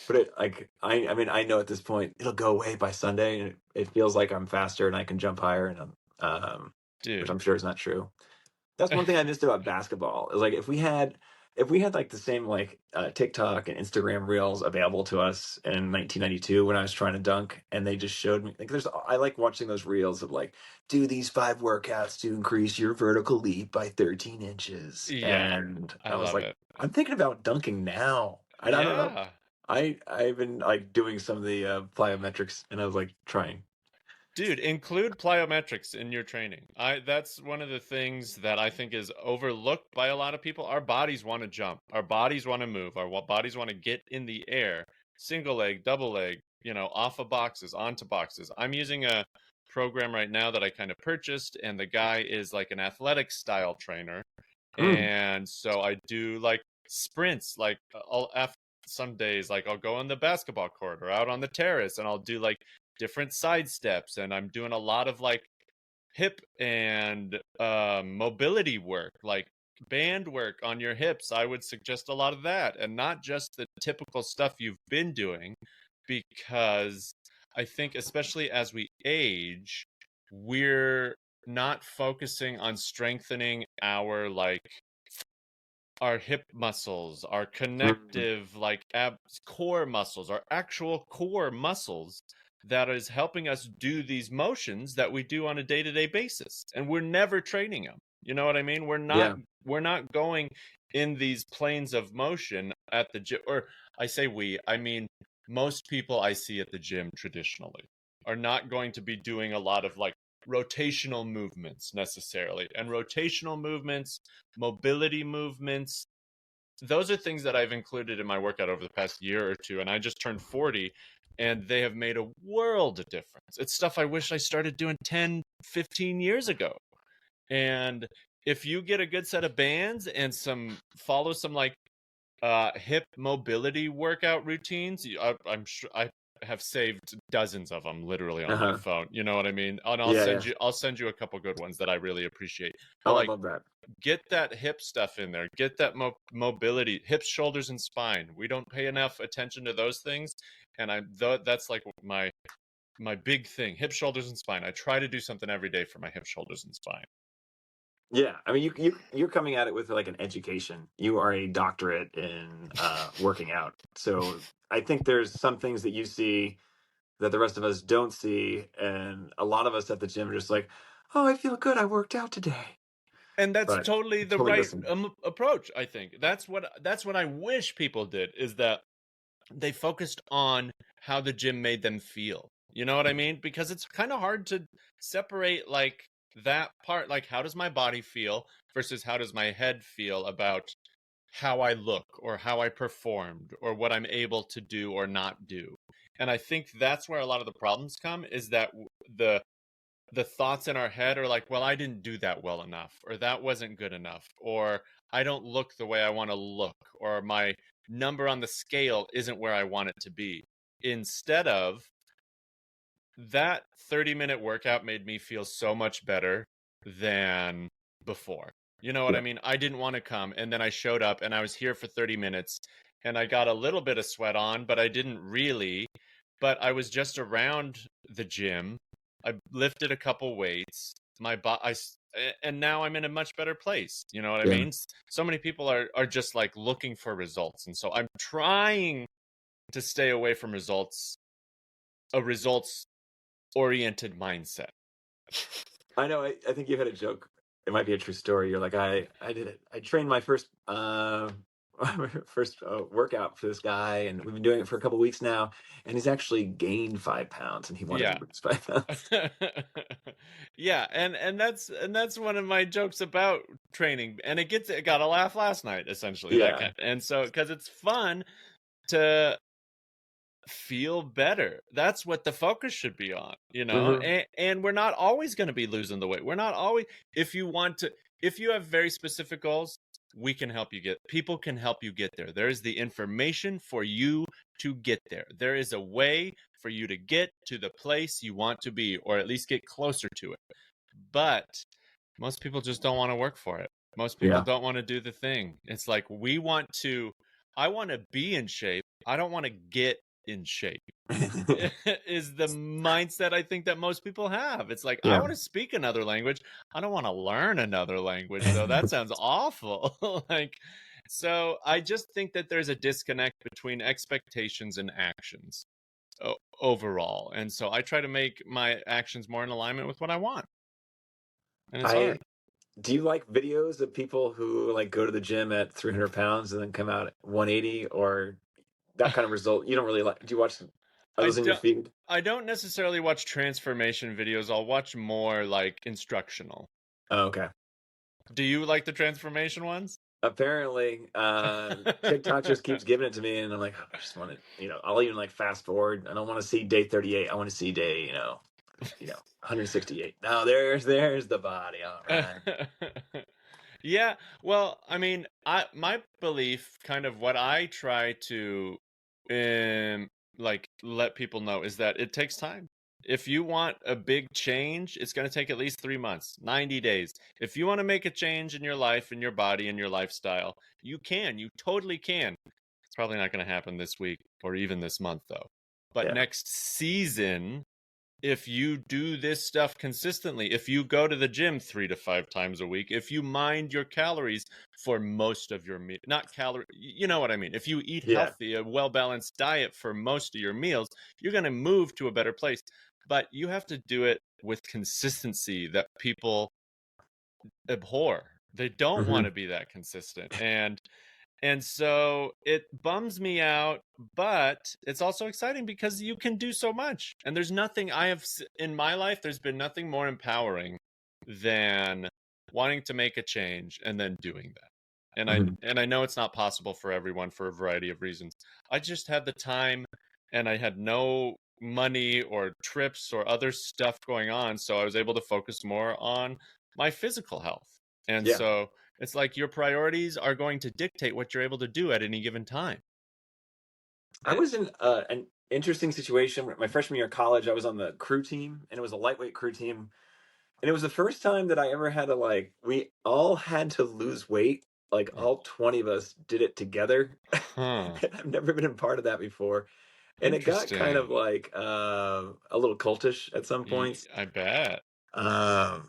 But I mean, I know at this point it'll go away by Sunday, and it feels like I'm faster and I can jump higher, and which Dude. I'm sure is not true. That's one thing I missed about basketball is like if we had like the same like TikTok and Instagram reels available to us in 1992 when I was trying to dunk, and they just showed me like I like watching those reels of like do these 5 workouts to increase your vertical leap by 13 inches, Yeah, and I I was love like, it. I'm thinking about dunking now. I don't know. Yeah. I've been like doing some of the plyometrics, and I was like trying. Dude, include plyometrics in your training. That's one of the things that I think is overlooked by a lot of people. Our bodies want to jump. Our bodies want to move. Our bodies want to get in the air. Single leg, double leg, off of boxes, onto boxes. I'm using a program right now that I kind of purchased, and the guy is like an athletic style trainer. Mm, And so I do like sprints, like some days, like I'll go on the basketball court or out on the terrace, and I'll do like different side steps, and I'm doing a lot of like hip and mobility work, like band work on your hips. I would suggest a lot of that, and not just the typical stuff you've been doing, because I think especially as we age, we're not focusing on strengthening our hip muscles, our mm, connective like abs core muscles, our actual core muscles that is helping us do these motions that we do on a day-to-day basis. And we're never training them. You know what I mean? yeah. We're not going in these planes of motion at the gym. Or I mean most people I see at the gym traditionally are not going to be doing a lot of like rotational movements necessarily. And rotational movements, mobility movements, those are things that I've included in my workout over the past year or two. And I just turned 40, and they have made a world of difference. It's stuff I wish I started doing 10, 15 years ago. And if you get a good set of bands and follow some like hip mobility workout routines, I'm sure I have saved dozens of them literally on my Uh-huh. phone. You know what I mean? And Yeah, yeah. I'll send you a couple good ones that I really appreciate. But Oh, I like, love that. get that hip stuff in there. Get that mobility, hips, shoulders, and spine. We don't pay enough attention to those things, and that's like my big thing: hip, shoulders, and spine. I try to do something every day for my hip, shoulders, and spine. Yeah, I mean, you're coming at it with like an education. You are a doctorate in working out, so I think there's some things that you see that the rest of us don't see, and a lot of us at the gym are just like, "Oh, I feel good. I worked out today," And that's but totally the totally right missing. approach. I think that's what I wish people did, is that they focused on how the gym made them feel. You know what I mean? Because it's kind of hard to separate like that part, like how does my body feel versus how does my head feel about how I look or how I performed or what I'm able to do or not do. And I think that's where a lot of the problems come, is that the thoughts in our head are like, well, I didn't do that well enough, or that wasn't good enough, or I don't look the way I want to look, or my number on the scale isn't where I want it to be. Instead of that 30-minute workout made me feel so much better than before. You know what Yeah, I mean? I didn't want to come, and then I showed up and I was here for 30 minutes and I got a little bit of sweat on, but I didn't really. But I was just around the gym. I lifted a couple weights. And now I'm in a much better place. You know what I yeah, mean? So many people are just like looking for results, and so I'm trying to stay away from a results oriented mindset. I know. I think you had a joke. It might be a true story. You're like, I did it. I trained my first first workout for this guy, and we've been doing it for a couple weeks now, and he's actually gained 5 pounds, and he wanted to Yeah. lose 5 pounds. Yeah, and that's one of my jokes about training, and it got a laugh last night, essentially, that Yeah. kind. And so because it's fun to feel better. That's what the focus should be on, you know? Hmm. And we're not always going to be losing the weight. We're not always, if you have very specific goals, people can help you get there. There is the information for you to get there. There is a way for you to get to the place you want to be, or at least get closer to it. But most people just don't want to work for it. Most people Yeah. don't want to do the thing. It's like I want to be in shape. I don't want to get in shape is the mindset I think that most people have. It's like, I Yeah. want to speak another language. I don't want to learn another language, though. That sounds awful. Like, so I just think that there's a disconnect between expectations and actions overall. And so I try to make my actions more in alignment with what I want. And it's hard. Do you like videos of people who like go to the gym at 300 pounds and then come out at 180 or that kind of result? You don't really like, do you watch, are I those in your don't feed? I don't necessarily watch transformation videos. I'll watch more like instructional. Oh, okay. Do you like the transformation ones? Apparently, TikTok just keeps giving it to me, and I'm like, I just want to, I'll even like fast forward. I don't want to see day 38. I want to see day, 168. No, there's the body. All right. Yeah, well, I mean, my belief, kind of what I try to like let people know is that it takes time. If you want a big change, it's going to take at least 3 months, 90 days. If you want to make a change in your life, in your body, in your lifestyle, you totally can. It's probably not going to happen this week or even this month, though. But Yeah. next season, if you do this stuff consistently, if you go to the gym 3 to 5 times a week, if you mind your calories for most of your meal, not calorie, you know what I mean? If you eat healthy, a well-balanced diet for most of your meals, you're going to move to a better place. But you have to do it with consistency that people abhor. They don't want to be that consistent. And so it bums me out, but it's also exciting because you can do so much. And there's nothing in my life, there's been nothing more empowering than wanting to make a change and then doing that. And I know it's not possible for everyone for a variety of reasons. I just had the time and I had no money or trips or other stuff going on. So I was able to focus more on my physical health. And so it's like your priorities are going to dictate what you're able to do at any given time. I was in an interesting situation. My freshman year of college, I was on the crew team, and it was a lightweight crew team. And it was the first time that I ever had to we all had to lose weight. Like all 20 of us did it together. I've never been a part of that before. And it got kind of like a little cultish at some points. I bet. I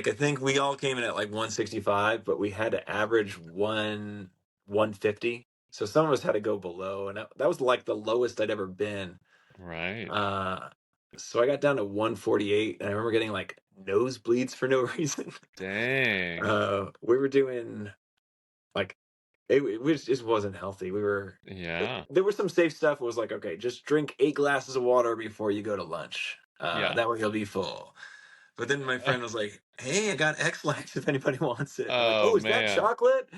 think we all came in at like 165, but we had to average 150. So some of us had to go below, and that was like the lowest I'd ever been. Right. So I got down to 148, and I remember getting like nosebleeds for no reason. Dang. We were doing it just wasn't healthy. We were there was some safe stuff. It was like, okay, just drink 8 glasses of water before you go to lunch. That way you'll be full. But then my friend was like, "Hey, I got X-Lax if anybody wants it." I'm like, "Oh, is that chocolate?"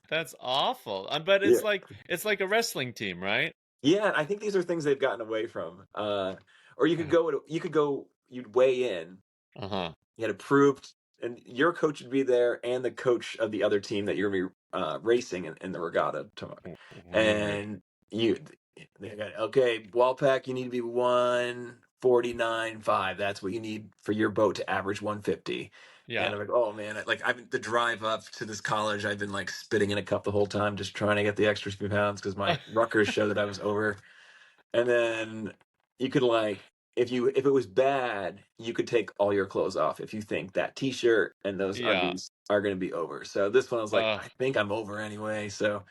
That's awful. But it's like a wrestling team, right? Yeah, I think these are things they've gotten away from. Or you'd weigh in. You had approved, and your coach would be there, and the coach of the other team that you're gonna be racing in the regatta tomorrow. And they got, okay, Walpack, you need to be 149.5. That's what you need for your boat to average 150. Yeah. And I'm like, oh man, the drive up to this college, I've been like spitting in a cup the whole time, just trying to get the extra few pounds because my Rutgers showed that I was over. And then you could if it was bad, you could take all your clothes off if you think that t-shirt and those undies are going to be over. So this one I was like, I think I'm over anyway. So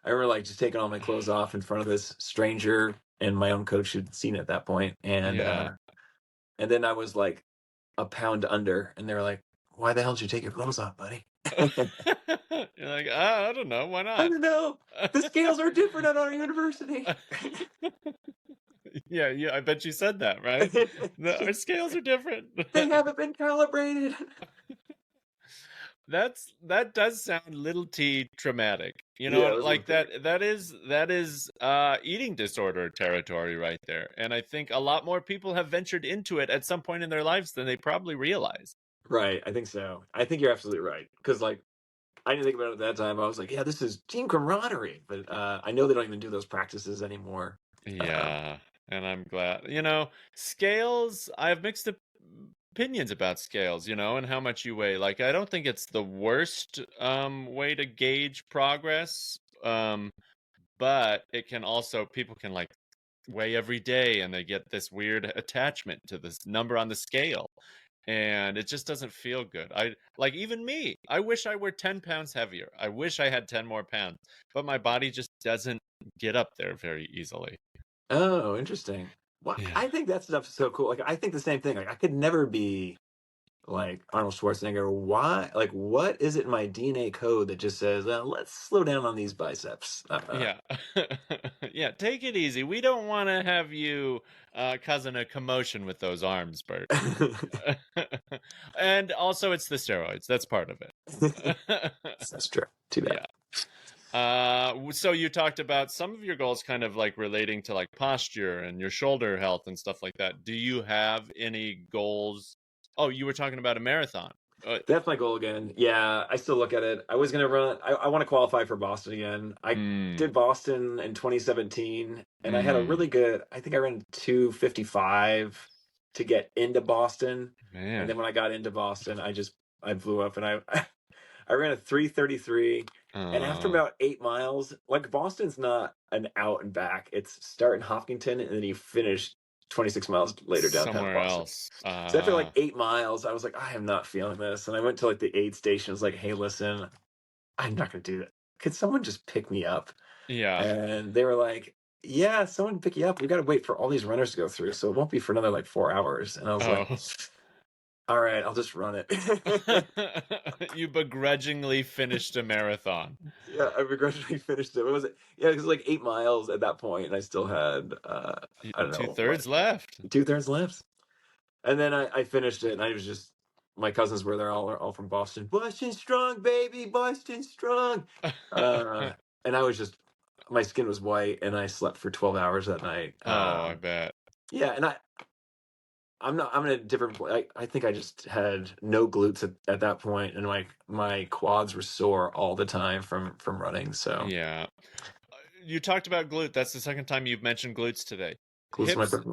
I remember just taking all my clothes off in front of this stranger, and my own coach had seen it at that point. And then I was like a pound under, and they were like, "Why the hell did you take your clothes off, buddy?" You're like, I don't know. Why not? I don't know. The scales are different at our university. Yeah, I bet you said that, right? Our scales are different. They haven't been calibrated. That does sound little t traumatic. That is eating disorder territory right there. And I think a lot more people have ventured into it at some point in their lives than they probably realize. Right, I think so. I think you're absolutely right. Because I didn't think about it at that time. I was like, yeah, this is team camaraderie. But I know they don't even do those practices anymore. Yeah, and I'm glad. Scales, I have mixed opinions about scales, and how much you weigh. I don't think it's the worst way to gauge progress. but it can also, people can like weigh every day and they get this weird attachment to this number on the scale. And it just doesn't feel good. Like, even me, I wish I were 10 pounds heavier. I wish I had 10 more pounds, but my body just doesn't get up there very easily. Oh, interesting. Well, Yeah. I think that stuff's so cool. Like, I think the same thing. Like, I could never be like Arnold Schwarzenegger. Why? Like, what is it in my DNA code that just says, let's slow down on these biceps? Yeah. Yeah, take it easy. We don't want to have you causing a commotion with those arms, Bert. And also, it's the steroids. That's part of it. That's true. Too bad. Yeah. So you talked about some of your goals kind of like relating to like posture and your shoulder health and stuff like that. Do you have any goals? Oh, you were talking about a marathon. That's my goal again. Yeah, I still look at it. I was gonna run. I want to qualify for Boston again. I did Boston in 2017, and I had a really good. I think I ran 2:55 to get into Boston, and then when I got into Boston, I blew up, and I ran a 3:33. And after about 8 miles, like Boston's not an out and back. It's start in Hopkinton, and then you finish 26 miles later downtown somewhere Boston. else. So after like 8 miles, I was like, I am not feeling this. And I went to like the aid station. I was like, hey, listen, I'm not going to do that. Could someone just pick me up? Yeah. And they were like, yeah, someone pick you up. We got to wait for all these runners to go through. So it won't be for another like 4 hours. And I was like, all right, I'll just run it. You begrudgingly finished a marathon. Yeah, I begrudgingly finished it. What was it? Yeah, it was like 8 miles at that point, and I still had I don't know, 2/3 left. 2/3 left. And then I finished it, and I was just, my cousins were there, all from Boston. Boston strong, baby, Boston strong. And I was just, my skin was white, and I slept for 12 hours that night. I bet. Yeah, and I'm in a different place. I think I just had no glutes at that point, and my quads were sore all the time from running. So yeah, you talked about glute. That's the second time you've mentioned glutes today.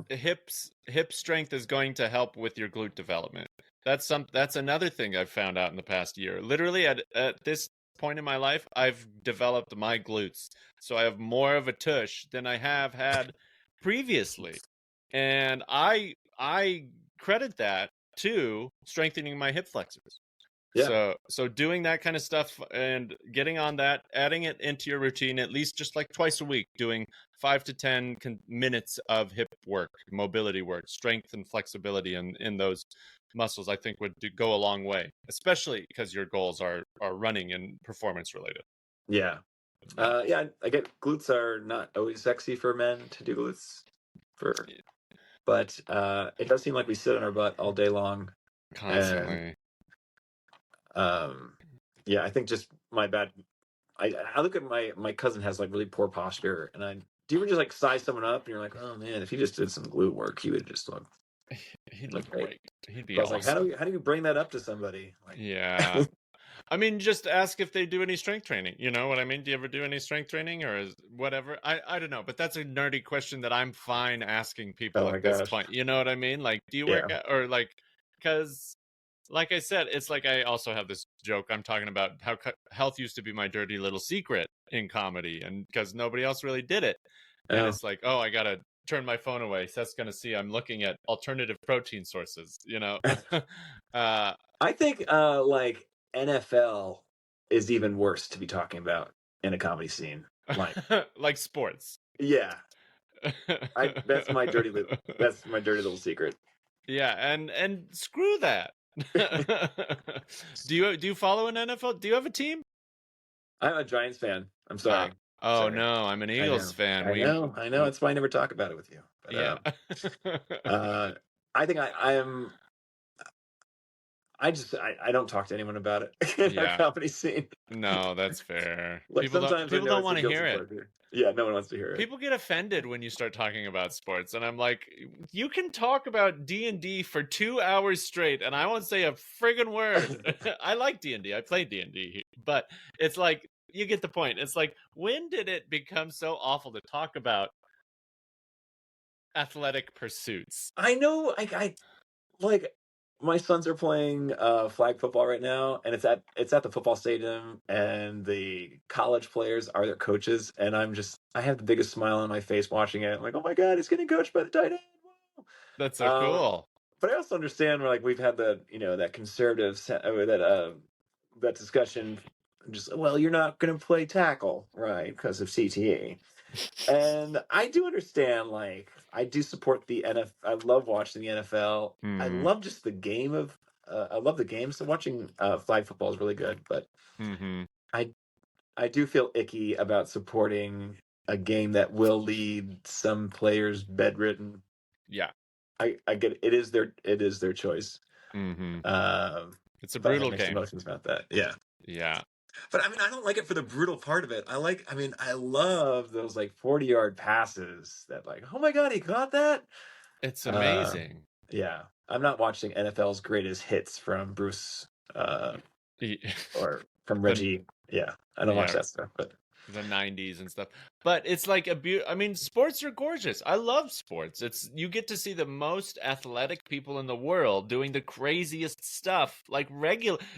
Hip strength is going to help with your glute development. That's another thing I've found out in the past year. Literally at this point in my life, I've developed my glutes, so I have more of a tush than I have had previously, and I credit that to strengthening my hip flexors. Yeah. So doing that kind of stuff and getting on that, adding it into your routine, at least just like twice a week, doing 5 to 10 minutes of hip work, mobility work, strength and flexibility in those muscles, I think would go a long way, especially because your goals are running and performance related. Yeah. Yeah, I get glutes are not always sexy for men to do glutes but it does seem like we sit on our butt all day long. Constantly. And, yeah, I think just my bad. I look at my cousin has like really poor posture, and do you ever just like size someone up and you're like, oh man, if he just did some glute work, he would just look. He'd look great. He'd be. I was awesome. Like, how do you bring that up to somebody? Like, yeah. I mean, just ask if they do any strength training. You know what I mean? Do you ever do any strength training or whatever? I don't know, but that's a nerdy question that I'm fine asking people at this point. You know what I mean? Like, do you work out, or like, because like I said, it's like I also have this joke. I'm talking about how health used to be my dirty little secret in comedy, and because nobody else really did it. And it's like, oh, I got to turn my phone away. Seth's going to see I'm looking at alternative protein sources, you know? I think like NFL is even worse to be talking about in a comedy scene. Like sports. Yeah. That's my dirty little secret. Yeah, and screw that. Do you follow an NFL? Do you have a team? I'm a Giants fan. I'm sorry. No, I'm an Eagles fan. I know. That's why I never talk about it with you. But, yeah. I think I am. I don't talk to anyone about it in our comedy scene. No, that's fair. Like people don't want to hear it. Yeah, no one wants to hear it. People get offended when you start talking about sports, and I'm like, you can talk about D&D for 2 hours straight, and I won't say a friggin' word. I like D&D. I play D&D, but it's like, you get the point. It's like, when did it become so awful to talk about athletic pursuits? I know, I like my sons are playing flag football right now, and it's at the football stadium, and the college players are their coaches, and I have the biggest smile on my face watching it. I'm like, oh my god, he's getting coached by the tight end. That's so Wow. cool. But I also understand where like we've had the that conservative that discussion. Just well, you're not going to play tackle, right? Because of CTE. And I do understand, like, I do support the NFL. I love watching the NFL. I Mm-hmm. love just the game of, I love the game. So watching flag football is really good. But Mm-hmm. I do feel icky about supporting a game that will lead some players bedridden. Yeah. I get it is their choice. Mm-hmm. It's a But I have brutal mixed game. emotions about that. Yeah. Yeah. But I mean, I don't like it for the brutal part of it. I love those like 40-yard passes that like, oh my God, he caught that. It's Uh, amazing. yeah. I'm not watching NFL's greatest hits from Bruce or from Reggie. Yeah. I don't watch Yeah. that stuff, but The 90s and stuff. But it's like I mean, sports are gorgeous. I love sports. You get to see the most athletic people in the world doing the craziest stuff. Like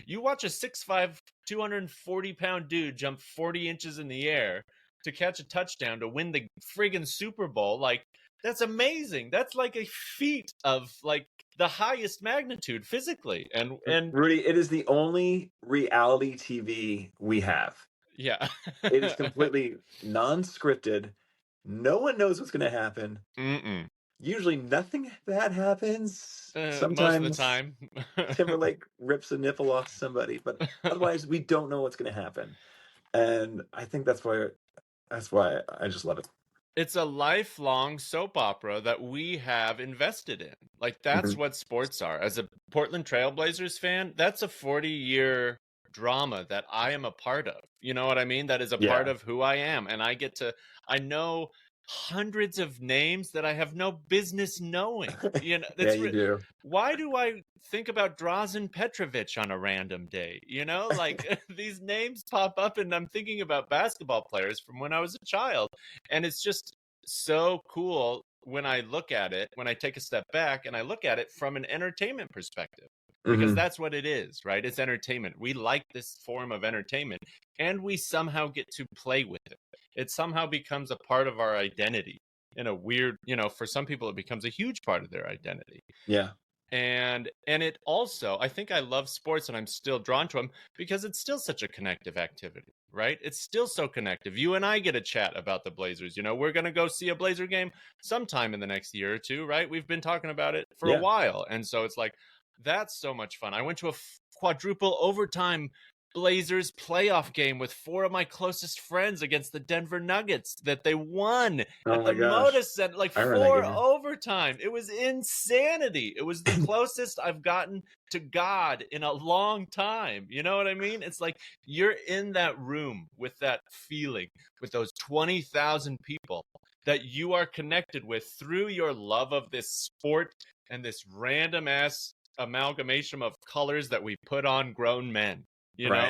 you watch a 6'5", 240-pound dude jump 40 inches in the air to catch a touchdown to win the friggin' Super Bowl. Like, that's amazing. That's like a feat of like the highest magnitude physically. And Rudy, it is the only reality TV we have. yeah. It is completely non-scripted. No one knows what's going to happen. Mm-mm. Usually nothing bad happens. Sometimes Most of the time. Timberlake rips a nipple off somebody, but otherwise we don't know what's going to happen. And I think that's why I just love it. It's a lifelong soap opera that we have invested in. Like, that's what sports are. As a Portland Trailblazers fan, that's a 40-year drama that I am a part of. You know what I mean? That is a part of who I am. And I know hundreds of names that I have no business knowing. You know, Yeah, you do. Why do I think about Drazen Petrovic on a random day? You know, like these names pop up and I'm thinking about basketball players from when I was a child. And it's just so cool when I look at it, when I take a step back and I look at it from an entertainment perspective. Because that's what it is, right? It's entertainment. We like this form of entertainment, and we somehow get to play with it. It somehow becomes a part of our identity in a weird, for some people, it becomes a huge part of their identity. Yeah. And it also, I think I love sports and I'm still drawn to them because it's still such a connective activity, right? It's still so connective. You and I get a chat about the Blazers. We're going to go see a Blazer game sometime in the next year or two, right? We've been talking about it for a while. And so it's like, that's so much fun. I went to a quadruple overtime Blazers playoff game with 4 of my closest friends against the Denver Nuggets that they won at the Moda Center, like 4 overtime. It was insanity. It was the closest I've gotten to God in a long time. You know what I mean? It's like you're in that room with that feeling, with those 20,000 people that you are connected with through your love of this sport and this random ass amalgamation of colors that we put on grown men. Know,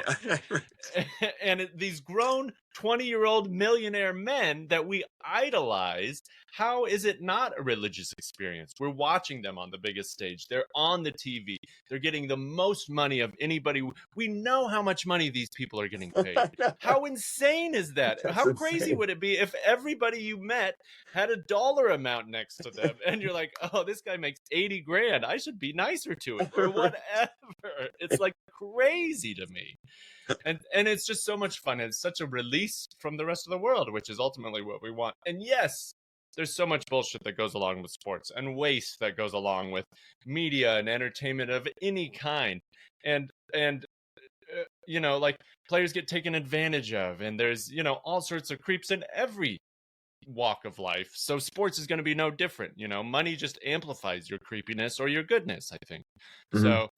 and these grown 20-year-old millionaire men that we idolize, how is it not a religious experience? We're watching them on the biggest stage. They're on the TV. They're getting the most money of anybody. We know how much money these people are getting paid. How insane is that? How crazy would it be if everybody you met had a dollar amount next to them and you're like, oh, this guy makes 80 grand. I should be nicer to him or whatever. It's like crazy to me. And it's just so much fun. It's such a release from the rest of the world, which is ultimately what we want. And yes, there's so much bullshit that goes along with sports and waste that goes along with media and entertainment of any kind. And like players get taken advantage of, and there's, all sorts of creeps in every walk of life. So sports is going to be no different. Money just amplifies your creepiness or your goodness, I think. So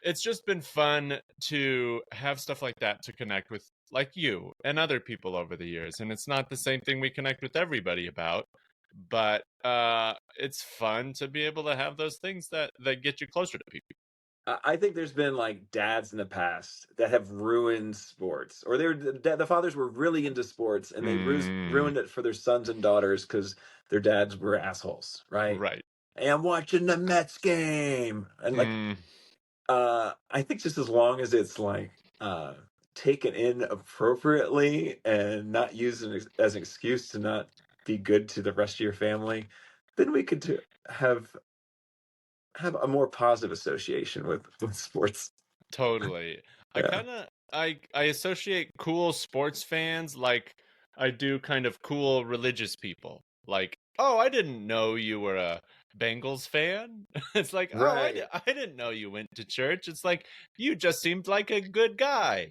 it's just been fun to have stuff like that to connect with, like you and other people over the years. And it's not the same thing we connect with everybody about, but it's fun to be able to have those things that get you closer to people. I think there's been like dads in the past that have ruined sports, or the fathers were really into sports and they ruined it for their sons and daughters because their dads were assholes, right? Right. Hey, I'm watching the Mets game. And like, I think just as long as it's like taken in appropriately and not used as an excuse to not be good to the rest of your family, then we could have a more positive association with sports. Totally. I Yeah. kind of I associate cool sports fans like I do kind of cool religious people. Like, oh, I didn't know you were a Bengals fan. It's like, oh, Right. I didn't know you went to church. It's like you just seemed like a good guy.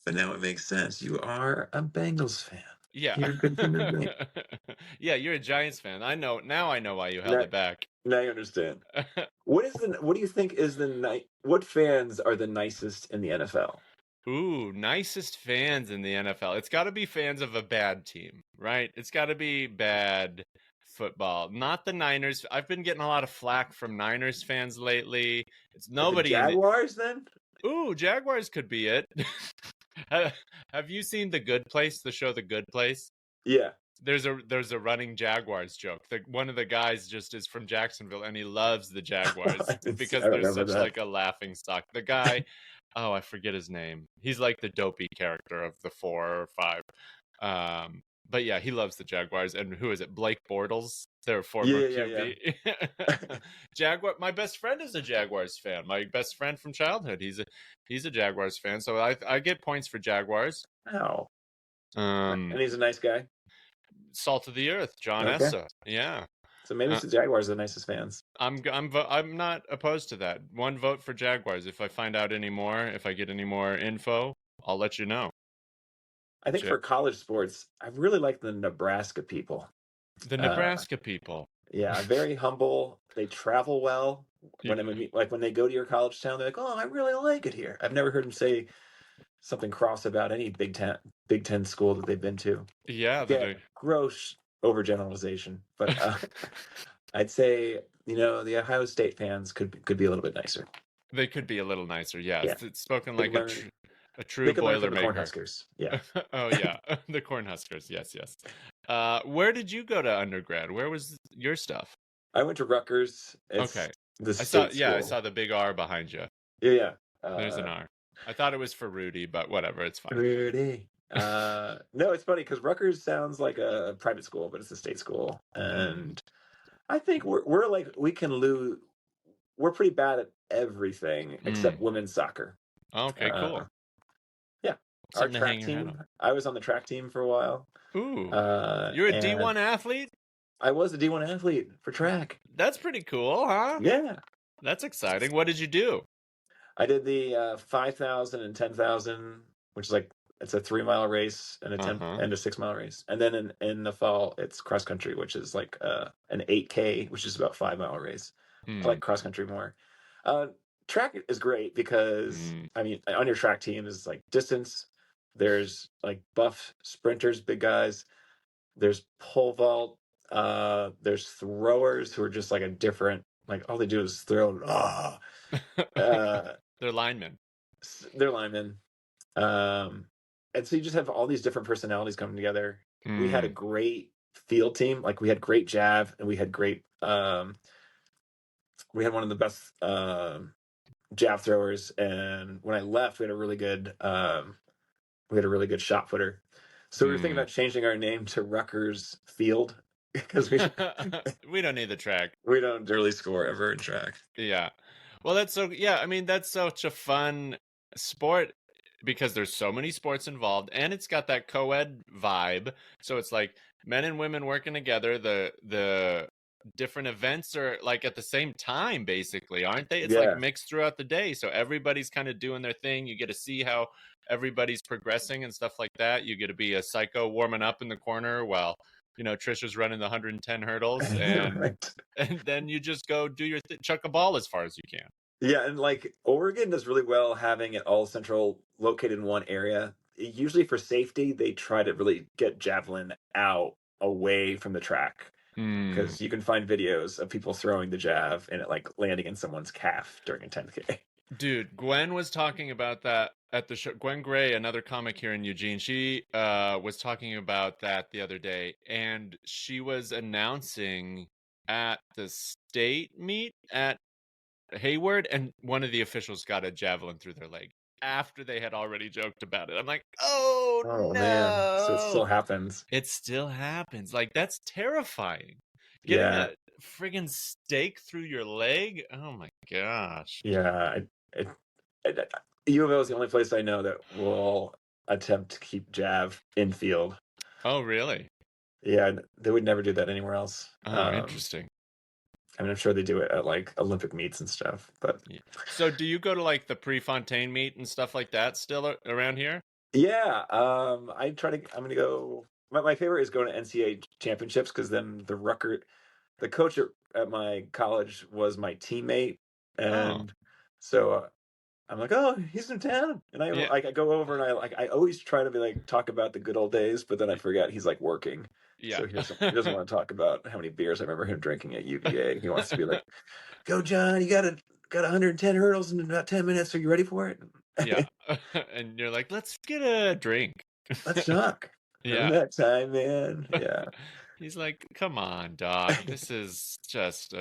So now it makes sense. You are a Bengals fan. Yeah. You're a good human being. Yeah, you're a Giants fan. I know why you held Now, it back. now you understand. What do you think is what fans are the nicest in the NFL? Ooh, nicest fans in the NFL. It's got to be fans of a bad team, right? It's got to be bad football. Not the Niners. I've been getting a lot of flack from Niners fans lately. It's Like the nobody in the... Jaguars then? Ooh, Jaguars could be it. Have you seen The Good Place, the show The Good Place? Yeah. There's a running Jaguars joke. One of the guys just is from Jacksonville and he loves the Jaguars because I they're remember such that. like a laughing stock. The guy, oh, I forget his name. He's like the dopey character of the 4 or 5. But yeah, he loves the Jaguars. And who is it? Blake Bortles, their former Yeah. QB. Jaguar. My best friend is a Jaguars fan. My best friend from childhood. He's a Jaguars fan. So I get points for Jaguars. Oh. Um, And he's a nice guy. Salt of the Earth, John Okay. Essa. Yeah. So maybe it's the Jaguars are the nicest fans. I'm not opposed to that. One vote for Jaguars. If I find out any more, if I get any more info, I'll let you know. I think for college sports, I really like the Nebraska people. The Nebraska people. Yeah, very humble. They travel well. When they go to your college town, they're like, "Oh, I really like it here." I've never heard them say something cross about any Big Ten school that they've been to. Yeah, gross overgeneralization, but I'd say the Ohio State fans could be a little bit nicer. They could be a little nicer. Yeah, Yeah. it's spoken like a true they could learn from Boilermaker. the Cornhuskers. Yeah. Oh yeah, the Cornhuskers. Yes. Where did you go to undergrad? Where was your stuff? I went to Rutgers. Okay. I saw the big R behind you. Yeah. There's an R. I thought it was for Rudy, but whatever, it's fine. Rudy. No, it's funny because Rutgers sounds like a private school, but it's a state school, and I think we're like we're pretty bad at everything except women's soccer. Okay, cool. Yeah, our track team. I was on the track team for a while. Ooh, you're a D1 athlete? I was a D1 athlete for track. That's pretty cool, huh? Yeah, that's exciting. What did you do? I did the 5,000 and 10,000, which is like it's a 3-mile race and a 10 and a 6-mile race, and then in the fall it's cross country, which is like an 8K, which is about 5-mile race. I like cross country more. Track is great because I mean on your track team is like distance. There's like buff sprinters, big guys. There's pole vault. There's throwers who are just like a different, like all they do is throw. They're linemen. And so you just have all these different personalities coming together. We had a great field team. Like we had great jav and we had great we had one of the best jab throwers, and when I left we had a really good shot putter. So we were thinking about changing our name to Rutgers Field because we don't need the track. We don't really score ever in track. Yeah. Well, that's such a fun sport because there's so many sports involved, and it's got that co-ed vibe. So it's like men and women working together. The different events are like at the same time, basically, aren't they? It's like mixed throughout the day. So everybody's kind of doing their thing. You get to see how everybody's progressing and stuff like that. You get to be a psycho warming up in the corner while Trisha's running the 110 hurdles, and and then you just go do your chuck a ball as far as you can. Yeah, and like Oregon does really well having it all central, located in one area. Usually for safety, they try to really get javelin out away from the track because you can find videos of people throwing the jav and it like landing in someone's calf during a 10K. Dude, Gwen was talking about that at the show. Gwen Gray, another comic here in Eugene, she was talking about that the other day, and she was announcing at the state meet at Hayward, and one of the officials got a javelin through their leg after they had already joked about it. I'm like, oh Oh man, so it no, still happens. it still happens. Like, that's terrifying. Getting Yeah, a friggin' stake through your leg. Oh my gosh. yeah. I, U of L is the only place I know that will attempt to keep Jav in field. Oh really? Yeah, they would never do that anywhere else. Oh, interesting. I mean, I'm sure they do it at like Olympic meets and stuff, but Yeah. So do you go to like the Prefontaine meet and stuff like that still around here? yeah, I'm gonna go. My favorite is going to NCAA championships because then the coach at my college was my teammate, Oh, and so I'm like, oh, he's in town, and yeah, I go over and I always try to be like talk about the good old days, but then I forget he's like working, yeah. so he doesn't want to talk about how many beers I remember him drinking at UVA. He wants to be like, go John, you got 110 hurdles in about 10 minutes. Are you ready for it? Yeah. And you're like, let's get a drink. Let's talk. Yeah. Remember that time, man? Yeah. He's like, come on, dog. This is just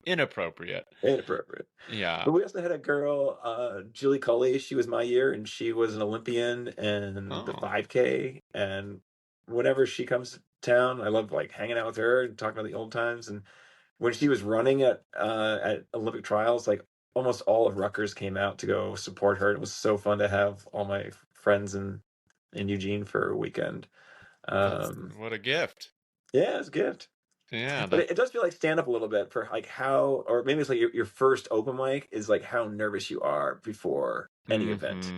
inappropriate. Inappropriate. Yeah. But we also had a girl, Julie Cully. She was my year, and she was an Olympian in the Oh, 5K. And whenever she comes to town, I love like hanging out with her and talking about the old times. And when she was running at Olympic trials, like almost all of Rutgers came out to go support her. It was so fun to have all my friends in Eugene for a weekend. that's Um, what a gift. yeah, it's a gift. Yeah, But that it does feel like stand up a little bit for like how, or maybe it's like your first open mic is like how nervous you are before any event.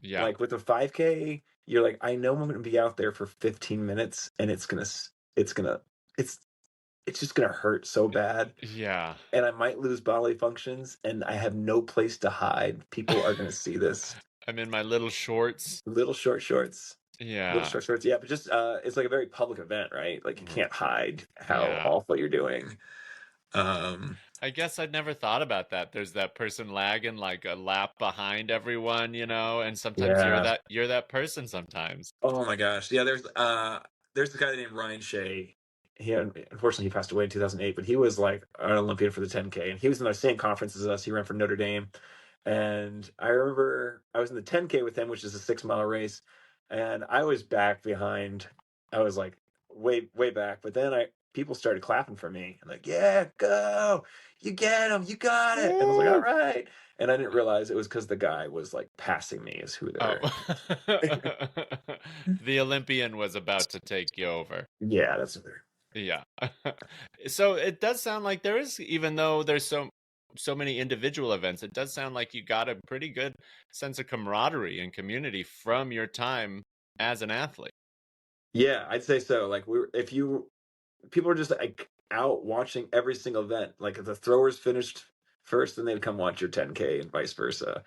Yeah. Like with the 5K, you're like, I know I'm going to be out there for 15 minutes and it's it's it's just going to hurt so bad. Yeah. And I might lose bodily functions and I have no place to hide. People are going to see this. I'm in my little shorts. Little short shorts. Little Yeah. short shorts. Yeah, but just it's like a very public event, right? Like you can't hide how Yeah. awful you're doing. I guess I'd never thought about that. There's that person lagging like a lap behind everyone, and sometimes Yeah. you're that person sometimes. Oh my gosh. Yeah, there's the guy named Ryan Shea. Unfortunately he passed away in 2008, but he was like an Olympian for the 10K, and he was in the same conference as us. He ran for Notre Dame, and I remember I was in the 10K with him, which is a 6 mile race, and I was back behind. I was like way back, but then people started clapping for me and like, yeah, go, you get him, you got it, and I was like, all right. And I didn't realize it was because the guy was like passing me as who Oh. they're. The Olympian was about to take you over. Yeah, that's what they're. Yeah. So it does sound like there is, even though there's so many individual events, it does sound like you got a pretty good sense of camaraderie and community from your time as an athlete. Yeah, I'd say so. Like people are just like out watching every single event. Like if the throwers finished first, then they'd come watch your 10K and vice versa.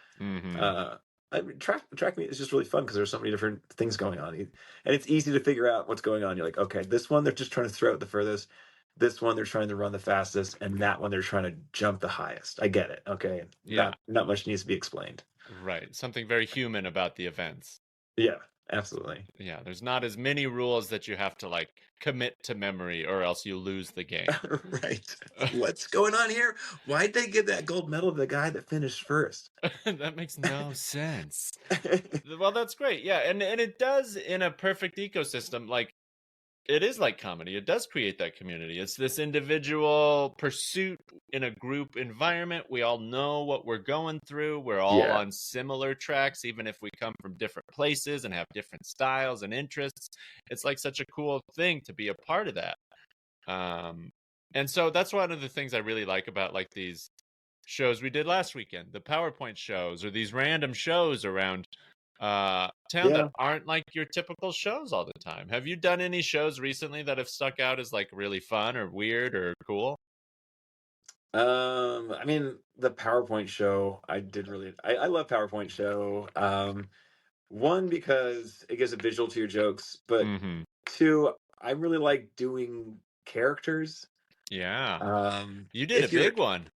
I mean, track meet is just really fun because there's so many different things going on, and it's easy to figure out what's going on. You're like, okay, this one they're just trying to throw it the furthest. This one they're trying to run the fastest, and that one they're trying to jump the highest. I get it. Okay, Yeah. not much needs to be explained. Right. Something very human about the events. Yeah, absolutely. Yeah, there's not as many rules that you have to like commit to memory or else you lose the game. Right. What's going on here? Why'd they give that gold medal to the guy that finished first? That makes no sense. Well, that's great. Yeah, and it does, in a perfect ecosystem, like it is like comedy. It does create that community. It's this individual pursuit in a group environment. We all know what we're going through. We're all Yeah. on similar tracks, even if we come from different places and have different styles and interests. It's like such a cool thing to be a part of that. And so that's one of the things I really like about like these shows we did last weekend, the PowerPoint shows, or these random shows around town Yeah. that aren't like your typical shows all the time. Have you done any shows recently that have stuck out as like really fun or weird or cool? I mean, the PowerPoint show, I love PowerPoint show. One, because it gives a visual to your jokes, but two, I really like doing characters. Yeah. You did a if you're big one.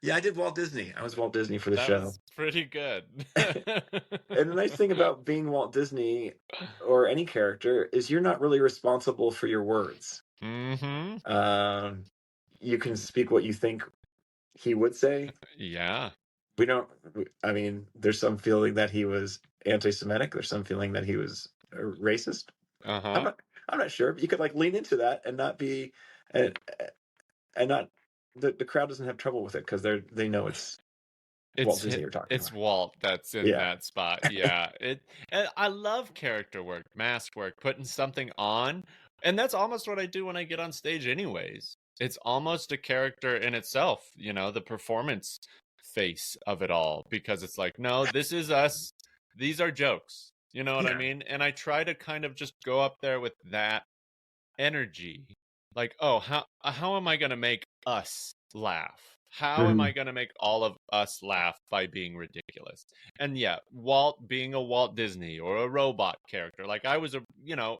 Yeah, I did Walt Disney. I was Walt Disney for the That show. was pretty good. And the nice thing about being Walt Disney or any character is you're not really responsible for your words. Mm-hmm. Um, you can speak what you think he would say. Yeah. We don't. I mean, there's some feeling that he was anti-Semitic. There's some feeling that he was racist. I'm Uh-huh. not. I'm not sure. But you could like lean into that and not be, and not the crowd doesn't have trouble with it because they know it's Walt It's Disney you're talking it's about. Walt that's in Yeah. that spot. Yeah. And I love character work, mask work, putting something on. And that's almost what I do when I get on stage anyways. It's almost a character in itself, the performance face of it all, because it's like, no, this is us. These are jokes. You know what I Yeah. mean? And I try to kind of just go up there with that energy. Like, oh, how am I going to make us laugh? How am I Mhm. going to make all of us laugh by being ridiculous? And yeah, Walt being a Walt Disney or a robot character, like I was a,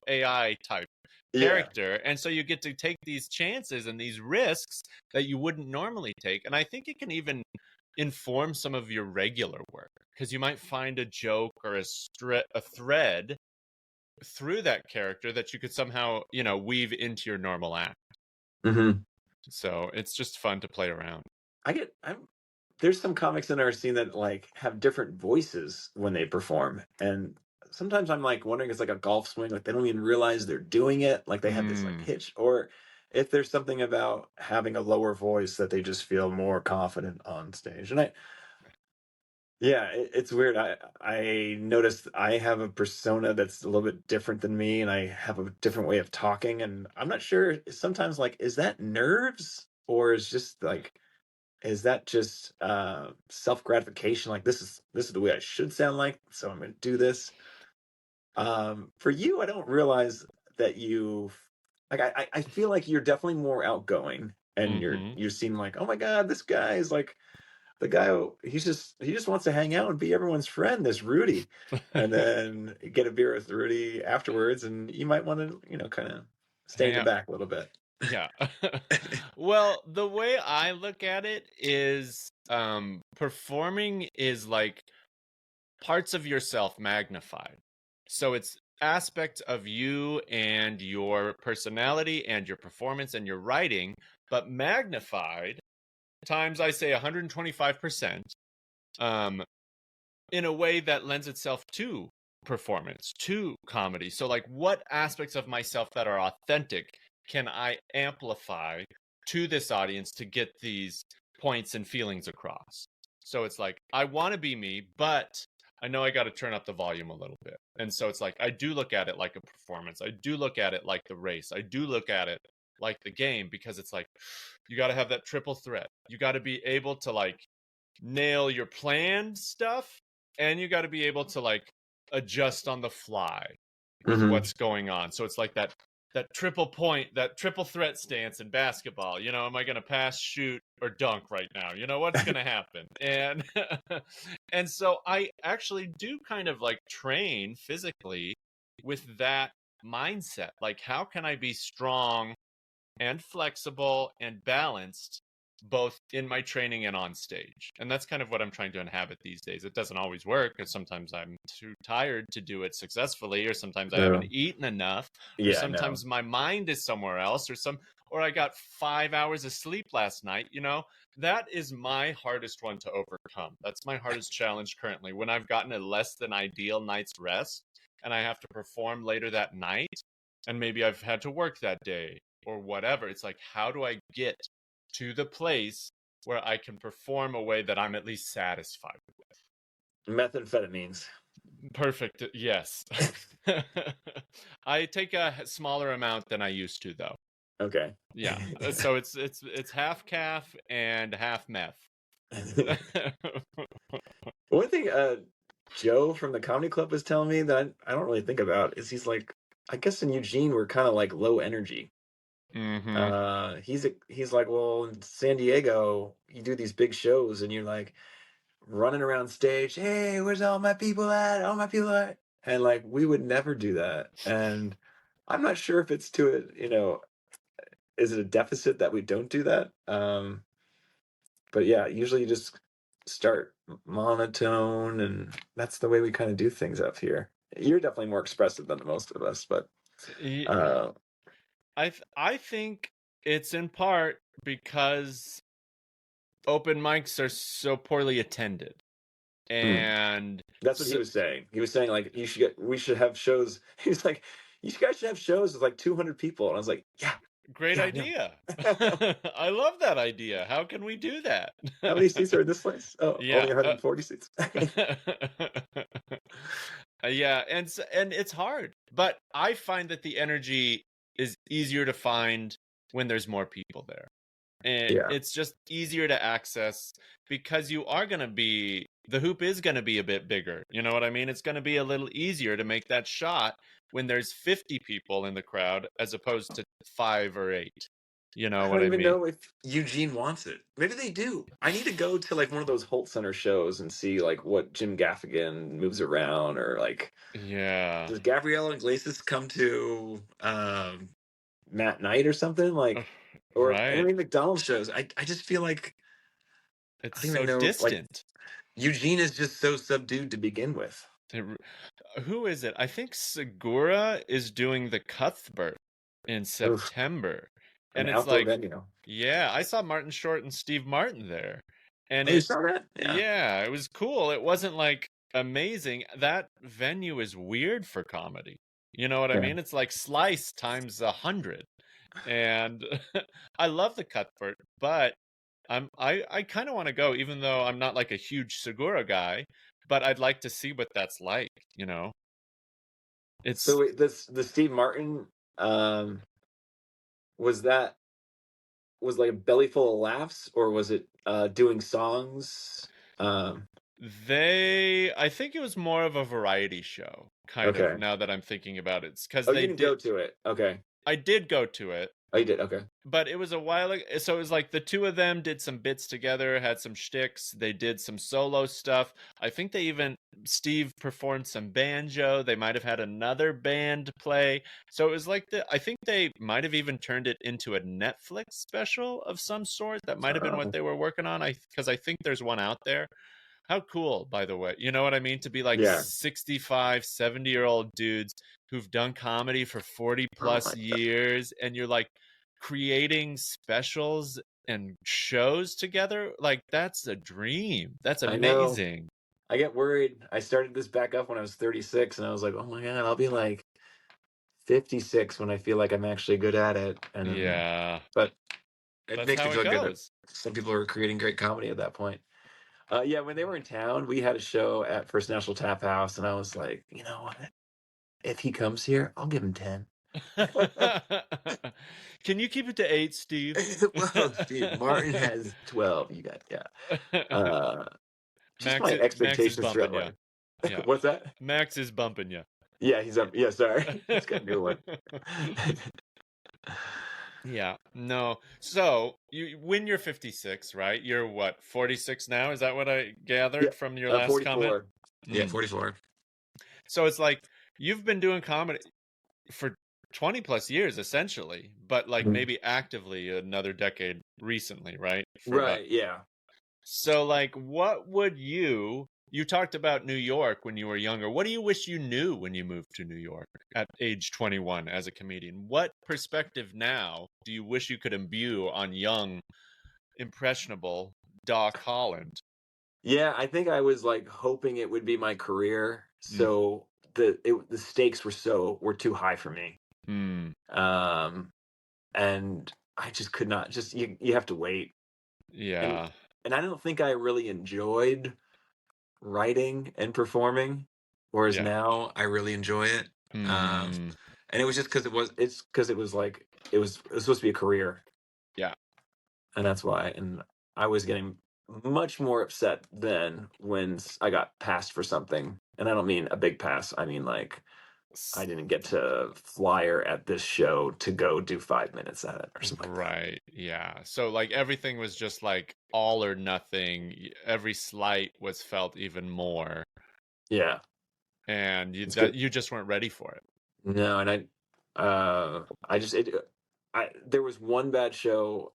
AI type Yeah. character. And so you get to take these chances and these risks that you wouldn't normally take. And I think it can even inform some of your regular work, because you might find a joke or a thread through that character that you could somehow, weave into your normal act. Hmm. So it's just fun to play around. There's some comics in our scene that like have different voices when they perform, and sometimes I'm like wondering if it's like a golf swing, like they don't even realize they're doing it, like they have this like Mm, pitch, or if there's something about having a lower voice that they just feel more confident on stage. And yeah, it's weird. I noticed I have a persona that's a little bit different than me, and I have a different way of talking, and I'm not sure sometimes like is that nerves or is that just self gratification? Like this is the way I should sound like, so I'm going to do this. For you, I don't realize that you like. I feel like you're definitely more outgoing, and mm-hmm. you seem like, oh my god, this guy is like the guy he just wants to hang out and be everyone's friend, this Rudy. And then get a beer with Rudy afterwards, and you might want to, kind of stay in Hang the out. back a little bit. Yeah. Well, the way I look at it is performing is like parts of yourself magnified. So it's aspects of you and your personality and your performance and your writing, but magnified times, I say, 125%, in a way that lends itself to performance, to comedy. So, like, what aspects of myself that are authentic can I amplify to this audience to get these points and feelings across? So it's like, I want to be me, but I know I got to turn up the volume a little bit. And so it's like, I do look at it like a performance. I do look at it like the race. I do look at it like the game, because it's like, you got to have that triple threat. You got to be able to like nail your planned stuff, and you got to be able to like adjust on the fly with Hmm. what's going on. So it's like that triple point, that triple threat stance in basketball. Am I going to pass, shoot, or dunk right now? What's going to happen? And and so I actually do kind of like train physically with that mindset. Like, how can I be strong and flexible and balanced both in my training and on stage? And that's kind of what I'm trying to inhabit these days. It doesn't always work, because sometimes I'm too tired to do it successfully, or sometimes I haven't eaten enough, or Yeah, I know. sometimes my mind is somewhere else, or I got 5 hours of sleep last night. That is my hardest one to overcome. That's my hardest challenge currently, when I've gotten a less than ideal night's rest and I have to perform later that night, and maybe I've had to work that day or whatever. It's like, how do I get to the place where I can perform a way that I'm at least satisfied with? Methamphetamines. Perfect. Yes. I take a smaller amount than I used to, though. Okay. Yeah. So it's half calf and half meth. One thing Joe from the comedy club was telling me that I don't really think about is he's like, I guess in Eugene we're kind of like low energy. Mm-hmm. He's like, well, in San Diego you do these big shows and you're like running around stage, hey, where's all my people at? All my people at? And like we would never do that. And I'm not sure if it's to it, is it a deficit that we don't do that? But yeah, usually you just start monotone, and that's the way we kind of do things up here. You're definitely more expressive than most of us, but Y- uh, I think it's in part because open mics are so poorly attended. hmm. And That's what he so, was saying. He was saying like we should have shows. He was like, you guys should have shows with like 200 people. And I was like, yeah, great yeah, no. idea. I love that idea. How can we do that? How many seats are in this place? Oh, only Yeah. 140 seats. Yeah, and it's hard, but I find that the energy is easier to find when there's more people there. And Yeah. it's just easier to access because the hoop is going to be a bit bigger. You know what I mean? It's going to be a little easier to make that shot when there's 50 people in the crowd as opposed to 5 or 8. You know I what don't I even mean? know if Eugene wants it. Maybe they do. I need to go to like one of those Holt Center shows and see like what Jim Gaffigan moves around, or like Yeah. does Gabriella Iglesias come to Matt Knight or something like, or Right. any McDonald's shows. I just feel like I It's don't so even know, like distant. Eugene is just so subdued to begin with. Who is it? I think Segura is doing the Cuthbert in Oof, September. an And it's outdoor like, venue. yeah, I saw Martin Short and Steve Martin there. And Oh, you saw that? Yeah. yeah, it was cool. It wasn't like amazing. That venue is weird for comedy. You know what I Yeah. mean? It's like Slice times 100. And I love the Cuthbert, but I kind of want to go, even though I'm not like a huge Segura guy, but I'd like to see what that's like, you know? So It's wait, this the Steve Martin was that was like a belly full of laughs, or was it doing songs? Um I think it was more of a variety show, kind of, okay. now that I'm thinking about it. It's because Oh, you didn't go to it. Okay. I did go to it, Oh, you did. Okay. but it was a while ago. So it was like the two of them did some bits together, had some shticks. They did some solo stuff. I think Steve performed some banjo. They might have had another band play. So it was like I think they might have even turned it into a Netflix special of some sort. That might have been what Oh, they were working on. Because I think there's one out there. How cool, by the way. You know what I mean? To be like yeah. 65, 70-year-old dudes who've done comedy for 40 Oh plus my God. years, and you're like creating specials and shows together. Like, that's a dream. That's I know. amazing. I get worried. I started this back up when I was 36, and I was like, oh my God, I'll be like 56 when I feel like I'm actually good at it. And Yeah. but it That's makes me how it feel good that goes. some people are creating great comedy at that point. Yeah, when they were in town, we had a show at First National Tap House, and I was like, you know what? If he comes here, I'll give him 10. Can you keep it to 8, Steve? Well, Steve Martin has 12. You got, yeah. Just my Max is expectations bumping throughout you. life. Yeah. What's that? Max is bumping you. Yeah, he's up. Yeah, sorry. He's got a new one. Yeah. No. So, when you're 56, right? You're what, 46 now? Is that what I Yeah, gathered from your last comment? 44. Yeah, 44. So it's like you've been doing comedy for 20 plus years essentially, but like Mhm. maybe actively another decade recently, right? Right, yeah. So like you talked about New York when you were younger. What do you wish you knew when you moved to New York at age 21 as a comedian? What perspective now do you wish you could imbue on young, impressionable Doc Holland? Yeah, I think I was like hoping it would be my career. Mm. So the stakes were too high for me. Mm. And I just could not, just you have to wait. Yeah. And I don't think I really enjoyed writing and performing, whereas Yeah. now I really enjoy it. Mm. And it was just because it was like it was supposed to be a career. Yeah. And that's why. And I was getting much more upset then when I got passed for something. And I don't mean a big pass. I mean like I didn't get to flyer at this show to go do 5 minutes at it or something like that. Right. Yeah. So like everything was just like all or nothing. Every slight was felt even more, Yeah. and It's good. you just weren't ready for it. No, and I just there was one bad show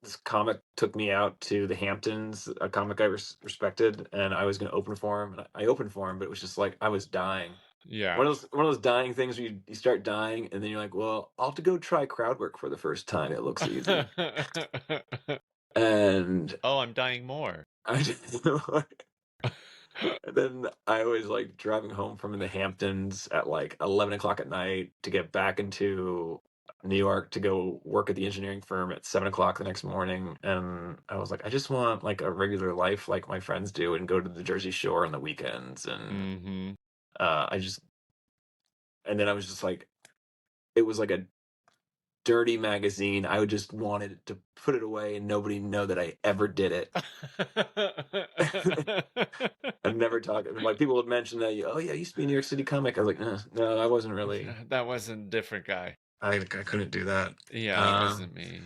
this comic took me out to the Hamptons, a comic I respected, and I was going to open for him. And I opened for him, but it was just like I was dying. Yeah. One of those dying things where you start dying, and then you're like, well, I'll have to go try crowd work for the first time. It looks easy, and Oh, I'm dying more. I just, and then I was like driving home from the Hamptons at like 11 o'clock at night to get back into New York to go work at the engineering firm at 7 o'clock the next morning. And I was like, I just want like a regular life like my friends do and go to the Jersey Shore on the weekends. And Mm-hmm. I just, and then I was just like, it was like a dirty magazine. I would just wanted to put it away and nobody know that I ever did it. I've never talked. Like people would mention that, oh yeah, I used to be a New York City comic. I was like, no, I wasn't really. That wasn't a different guy. I couldn't do that. Yeah, it wasn't me.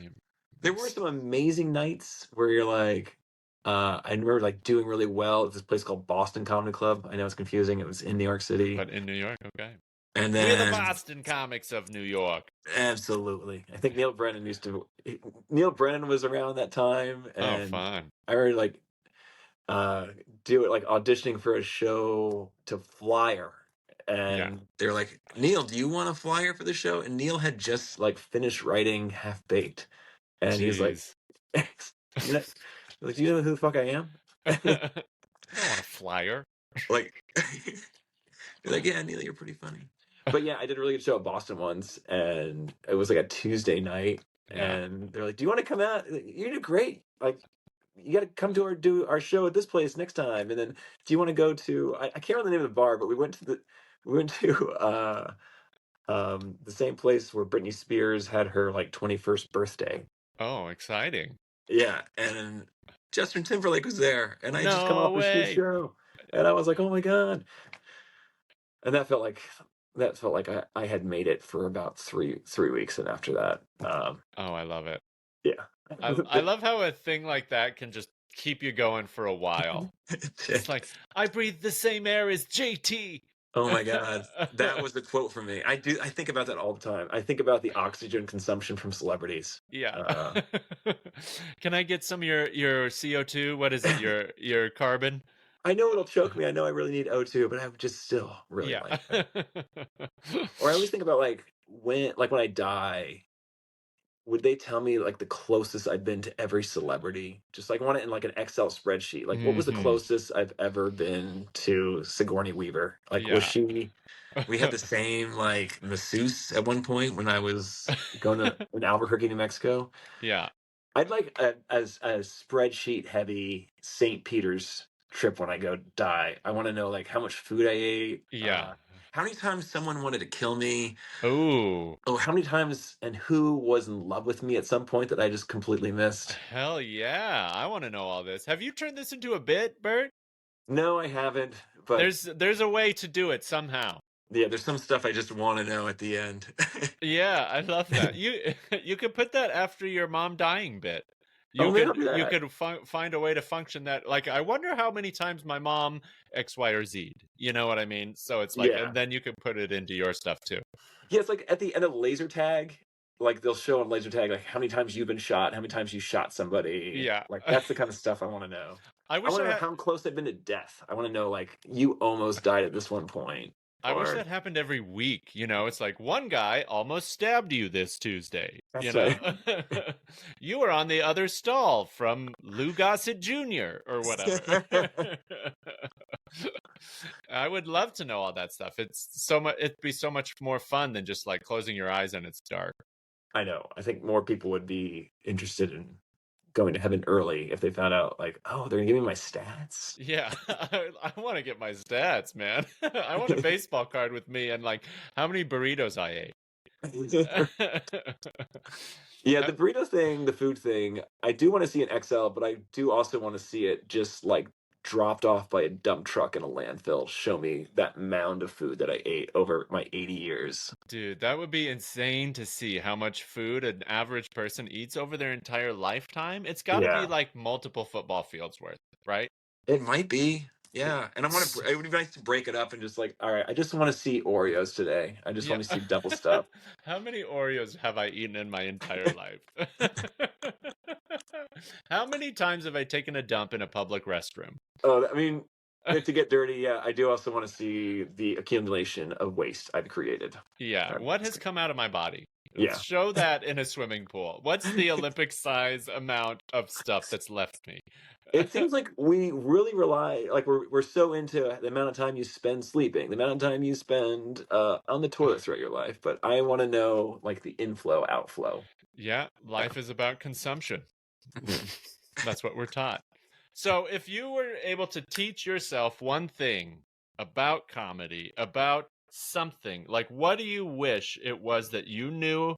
There were some amazing nights where you're like, I remember like doing really well at this place called Boston Comedy Club. I know it's confusing. It was in New York City, But in New York, okay. and We're the then Boston comics of New York. absolutely, I think Neil Brennan Neil Brennan was around that time, Oh, and fun. I already like do it like auditioning for a show to Flyer. And Yeah. they're like, Neil, do you want a flyer for the show? And Neil had just like finished writing Half Baked. And he's like, Jeez. you know, like, do you know who the fuck I am? I don't want a flyer. Like, you're like, yeah, Neil, you're pretty funny. But yeah, I did a really good show at Boston once, and it was like a Tuesday night. Yeah. And they're like, do you want to come out? You do great. Like, you got to come to do our show at this place next time. And then, do you want to go to? I can't remember the name of the bar, but we went to the same place where Britney Spears had her like 21st birthday. Oh, exciting. Yeah, and Justin Timberlake was there, and I just come No off a way. show, and I was like, oh my god, and that felt like I had made it for about three weeks, and after that, Oh, I love it. yeah, I love how a thing like that can just keep you going for a while. It's like, I breathe the same air as JT. Oh my god, that was the quote for me. I think about that all the time. I think about the oxygen consumption from celebrities. Yeah. Can I get some of your CO2? What is it? Your carbon? I know it'll choke me. I know I really need O2, but I would just still really Yeah. like that. Or I always think about like when I die, would they tell me like the closest I've been to every celebrity? Just like want it in like an Excel spreadsheet. Like what was the Mhm. closest I've ever been to Sigourney Weaver? Like was Yeah. we had the same like masseuse at one point when I was going to in Albuquerque, New Mexico. Yeah. I'd like a spreadsheet heavy St. Peter's trip when I go die. I want to know like how much food I ate. Yeah. How many times someone wanted to kill me. Oh. Oh, how many times and who was in love with me at some point that I just completely missed? Hell yeah. I want to know all this. Have you turned this into a bit, Bert? No, I haven't. But There's a way to do it somehow. yeah, there's some stuff I just want to know at the end. Yeah, I love that. You could put that after your mom dying bit. Oh, maybe I'll do You that. could find a way to function that. Like, I wonder how many times my mom X, Y, or Z. You know what I mean? So it's like, Yeah. and then you can put it into your stuff too. Yeah, it's like at the end of laser tag, like they'll show on laser tag like how many times you've been shot, how many times you shot somebody. Yeah. Like that's the kind of stuff I want to know. I I wish want to know that how close I've been to death. I want to know like you almost died at this one point. I wish or- that happened every week. You know, it's like one guy almost stabbed you this Tuesday. That's You know, you were on the other stall from Lou Gossett Jr. or whatever. I would love to know all that stuff. It's so much. It'd be so much more fun than just like closing your eyes and it's dark. I know. I think more people would be interested in going to heaven early if they found out like, oh, they're gonna give me my stats. Yeah, I want to get my stats, man. I want a baseball card with me and like how many burritos I ate. Yeah, the burrito thing, the food thing, I do want to see an XL, but I do also want to see it just like dropped off by a dump truck in a landfill. Show me that mound of food that I ate over my 80 years. Dude, that would be insane to see how much food an average person eats over their entire lifetime. It's got to Yeah. be like multiple football fields worth, right? It might be. Yeah, and it would be nice to break it up and just like, all right, I just want to see Oreos today. I just Yeah. want to see double stuff. How many Oreos have I eaten in my entire life? How many times have I taken a dump in a public restroom? Oh, I mean, to get dirty, yeah, I do also want to see the accumulation of waste I've created. Yeah. What has come out of my body? Yeah. Show that in a swimming pool. What's the Olympic size amount of stuff that's left me? It seems like we really rely, like we're so into the amount of time you spend sleeping, the amount of time you spend on the toilet throughout your life. But I want to know like the inflow, outflow. Yeah, life is about consumption. That's what we're taught. So if you were able to teach yourself one thing about comedy, about something, like what do you wish it was that you knew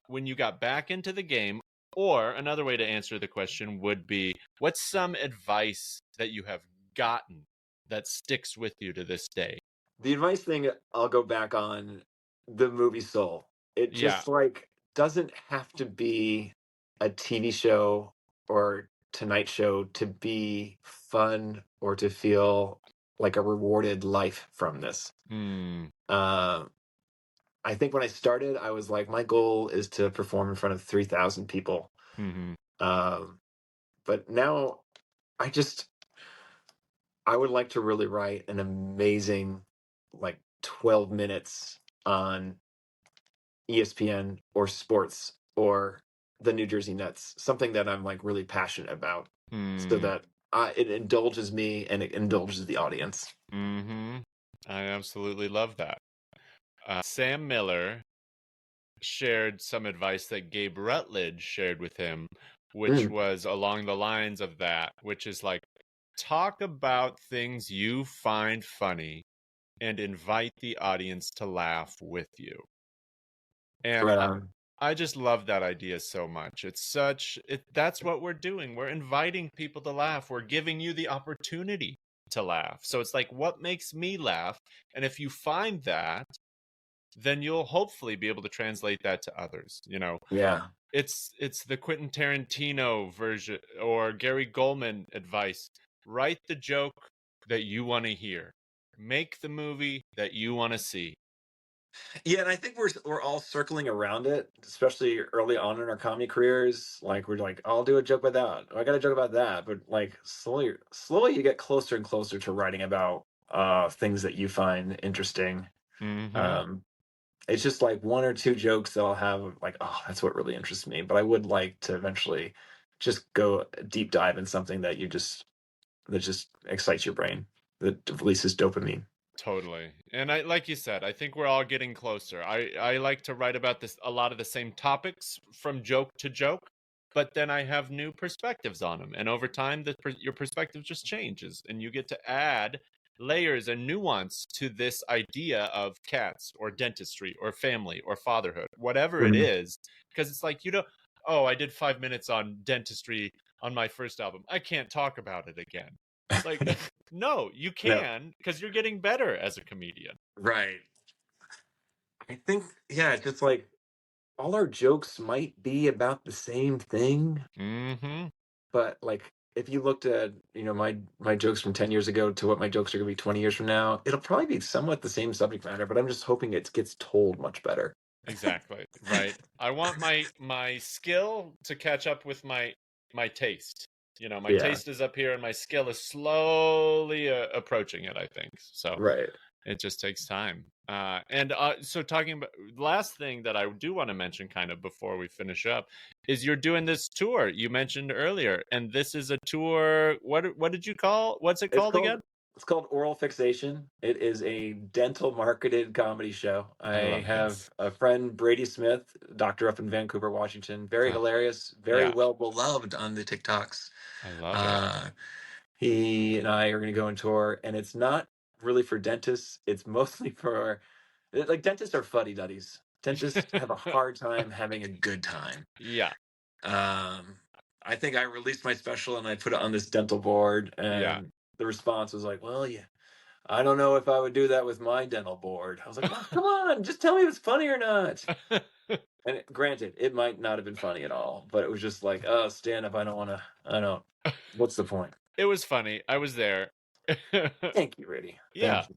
when you got back into the game? Or another way to answer the question would be, what's some advice that you have gotten that sticks with you to this day? The advice thing, I'll go back on the movie Soul. It Yeah. just like doesn't have to be a TV show or Tonight Show to be fun or to feel like a rewarded life from this. I think when I started, I was like, my goal is to perform in front of 3,000 people. But now I would like to really write an amazing, like 12 minutes on ESPN or sports or the New Jersey Nets, something that I'm like really passionate about, so that it indulges me and it indulges the audience. I absolutely love that. Sam Miller shared some advice that Gabe Rutledge shared with him, which was along the lines of that, which is like, talk about things you find funny and invite the audience to laugh with you. And I just love that idea so much. That's what we're doing. We're inviting people to laugh. We're giving you the opportunity to laugh. So it's like, what makes me laugh? And if you find that, then you'll hopefully be able to translate that to others. Yeah. It's the Quentin Tarantino version or Gary Goldman advice. Write the joke that you want to hear. Make the movie that you want to see. Yeah, and I think we're all circling around it, especially early on in our comedy careers. Like we're like, I'll do a joke about that. I got a joke about that. But like slowly you get closer and closer to writing about things that you find interesting. It's just like one or two jokes that I'll have like, oh, that's what really interests me. But I would like to eventually just go deep dive in something that just excites your brain, that releases dopamine. Totally. And like you said, I think we're all getting closer. I like to write about a lot of the same topics from joke to joke, but then I have new perspectives on them. And over time, your perspective just changes and you get to add layers and nuance to this idea of cats or dentistry or family or fatherhood, whatever it is. Because it's like, I did 5 minutes on dentistry on my first album. I can't talk about it again. It's like, no, you can, because you're getting better as a comedian. Right. I think, yeah, it's just like all our jokes might be about the same thing. But like, if you looked at, my jokes from 10 years ago to what my jokes are going to be 20 years from now, it'll probably be somewhat the same subject matter, but I'm just hoping it gets told much better. Exactly. Right. I want my skill to catch up with my taste. My taste is up here and my skill is slowly approaching it, I think. So right. It just takes time. So talking about last thing that I do want to mention kind of before we finish up is you're doing this tour you mentioned earlier. And this is a tour. What did you call? What's it called again? It's called Oral Fixation. It is a dental marketed comedy show. I have a friend, Brady Smith, doctor up in Vancouver, Washington. Very hilarious, very well beloved on the TikToks. I love it. He and I are going to go on tour, and it's not really for dentists. It's mostly for, like, dentists are fuddy-duddies. Dentists have a hard time having a good time. Yeah. I think I released my special and I put it on this dental board, and the response was like, well, yeah, I don't know if I would do that with my dental board. I was like, oh, come on, just tell me if it's funny or not. And granted, it might not have been funny at all, but it was just like, oh, stand up. I don't. What's the point? It was funny. I was there. Thank you, Rudy. Yeah. Thank you.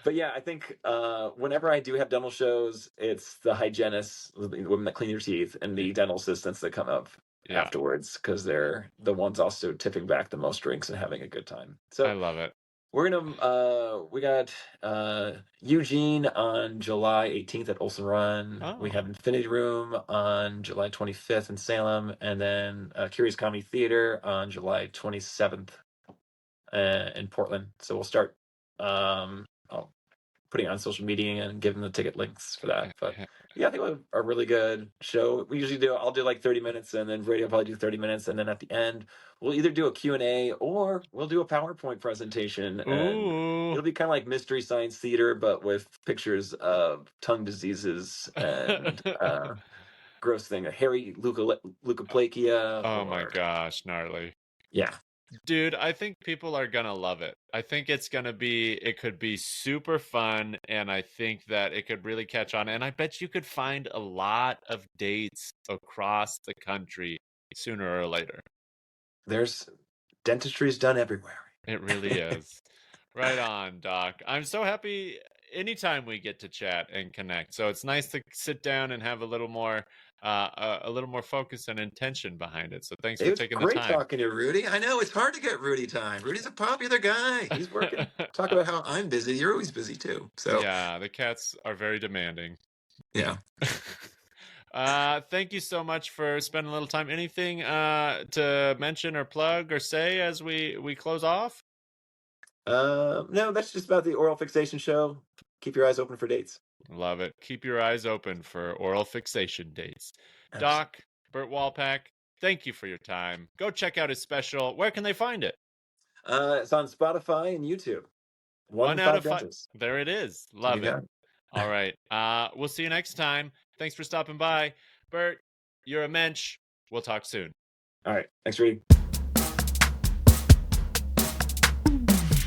But yeah, I think whenever I do have dental shows, it's the hygienists, the women that clean your teeth, and the dental assistants that come up afterwards, because they're the ones also tipping back the most drinks and having a good time. So I love it. we're gonna we got Eugene on July 18th at Olson Run. Oh. We have Infinity Room on July 25th in Salem, and then Curious Comedy Theater on July 27th in Portland. So we'll start putting it on social media and giving the ticket links for that. But yeah, I think we'll have a really good show. We usually I'll do like 30 minutes, and then Radio will probably do 30 minutes, and then at the end we'll either do a Q&A or we'll do a PowerPoint presentation. And it'll be kind of like Mystery Science Theater, but with pictures of tongue diseases and gross thing, a hairy leukoplakia. Oh my gosh, gnarly. Yeah. Dude, I think people are gonna love it. I think it could be super fun, and I think that it could really catch on. And I bet you could find a lot of dates across the country sooner or later. There's dentistry's done everywhere. It really is. Right on, Doc. I'm so happy anytime we get to chat and connect. So it's nice to sit down and have a little more focus and intention behind it. So thanks for taking the time. Great talking to Rudy. I know it's hard to get Rudy time. Rudy's a popular guy. He's working. Talk about how I'm busy. You're always busy too. So yeah, the cats are very demanding. Yeah. Thank you so much for spending a little time. Anything to mention or plug or say as we close off? No, that's just about the oral fixation show. Keep your eyes open for dates. Love it. Keep your eyes open for oral fixation dates. Absolutely. Doc, Bert Walpack, thank you for your time. Go check out his special. Where can they find it? It's on Spotify and YouTube. One out of 5. There it is. Love it. All right. We'll see you next time. Thanks for stopping by. Bert, you're a mensch. We'll talk soon. All right. Thanks, Rudy.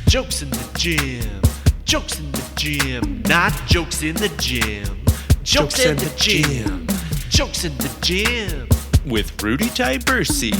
Jokes in the gym. Jokes in the gym. Not jokes in the gym. Jokes in the gym. Jokes in the gym. With Rudy Tyburczy.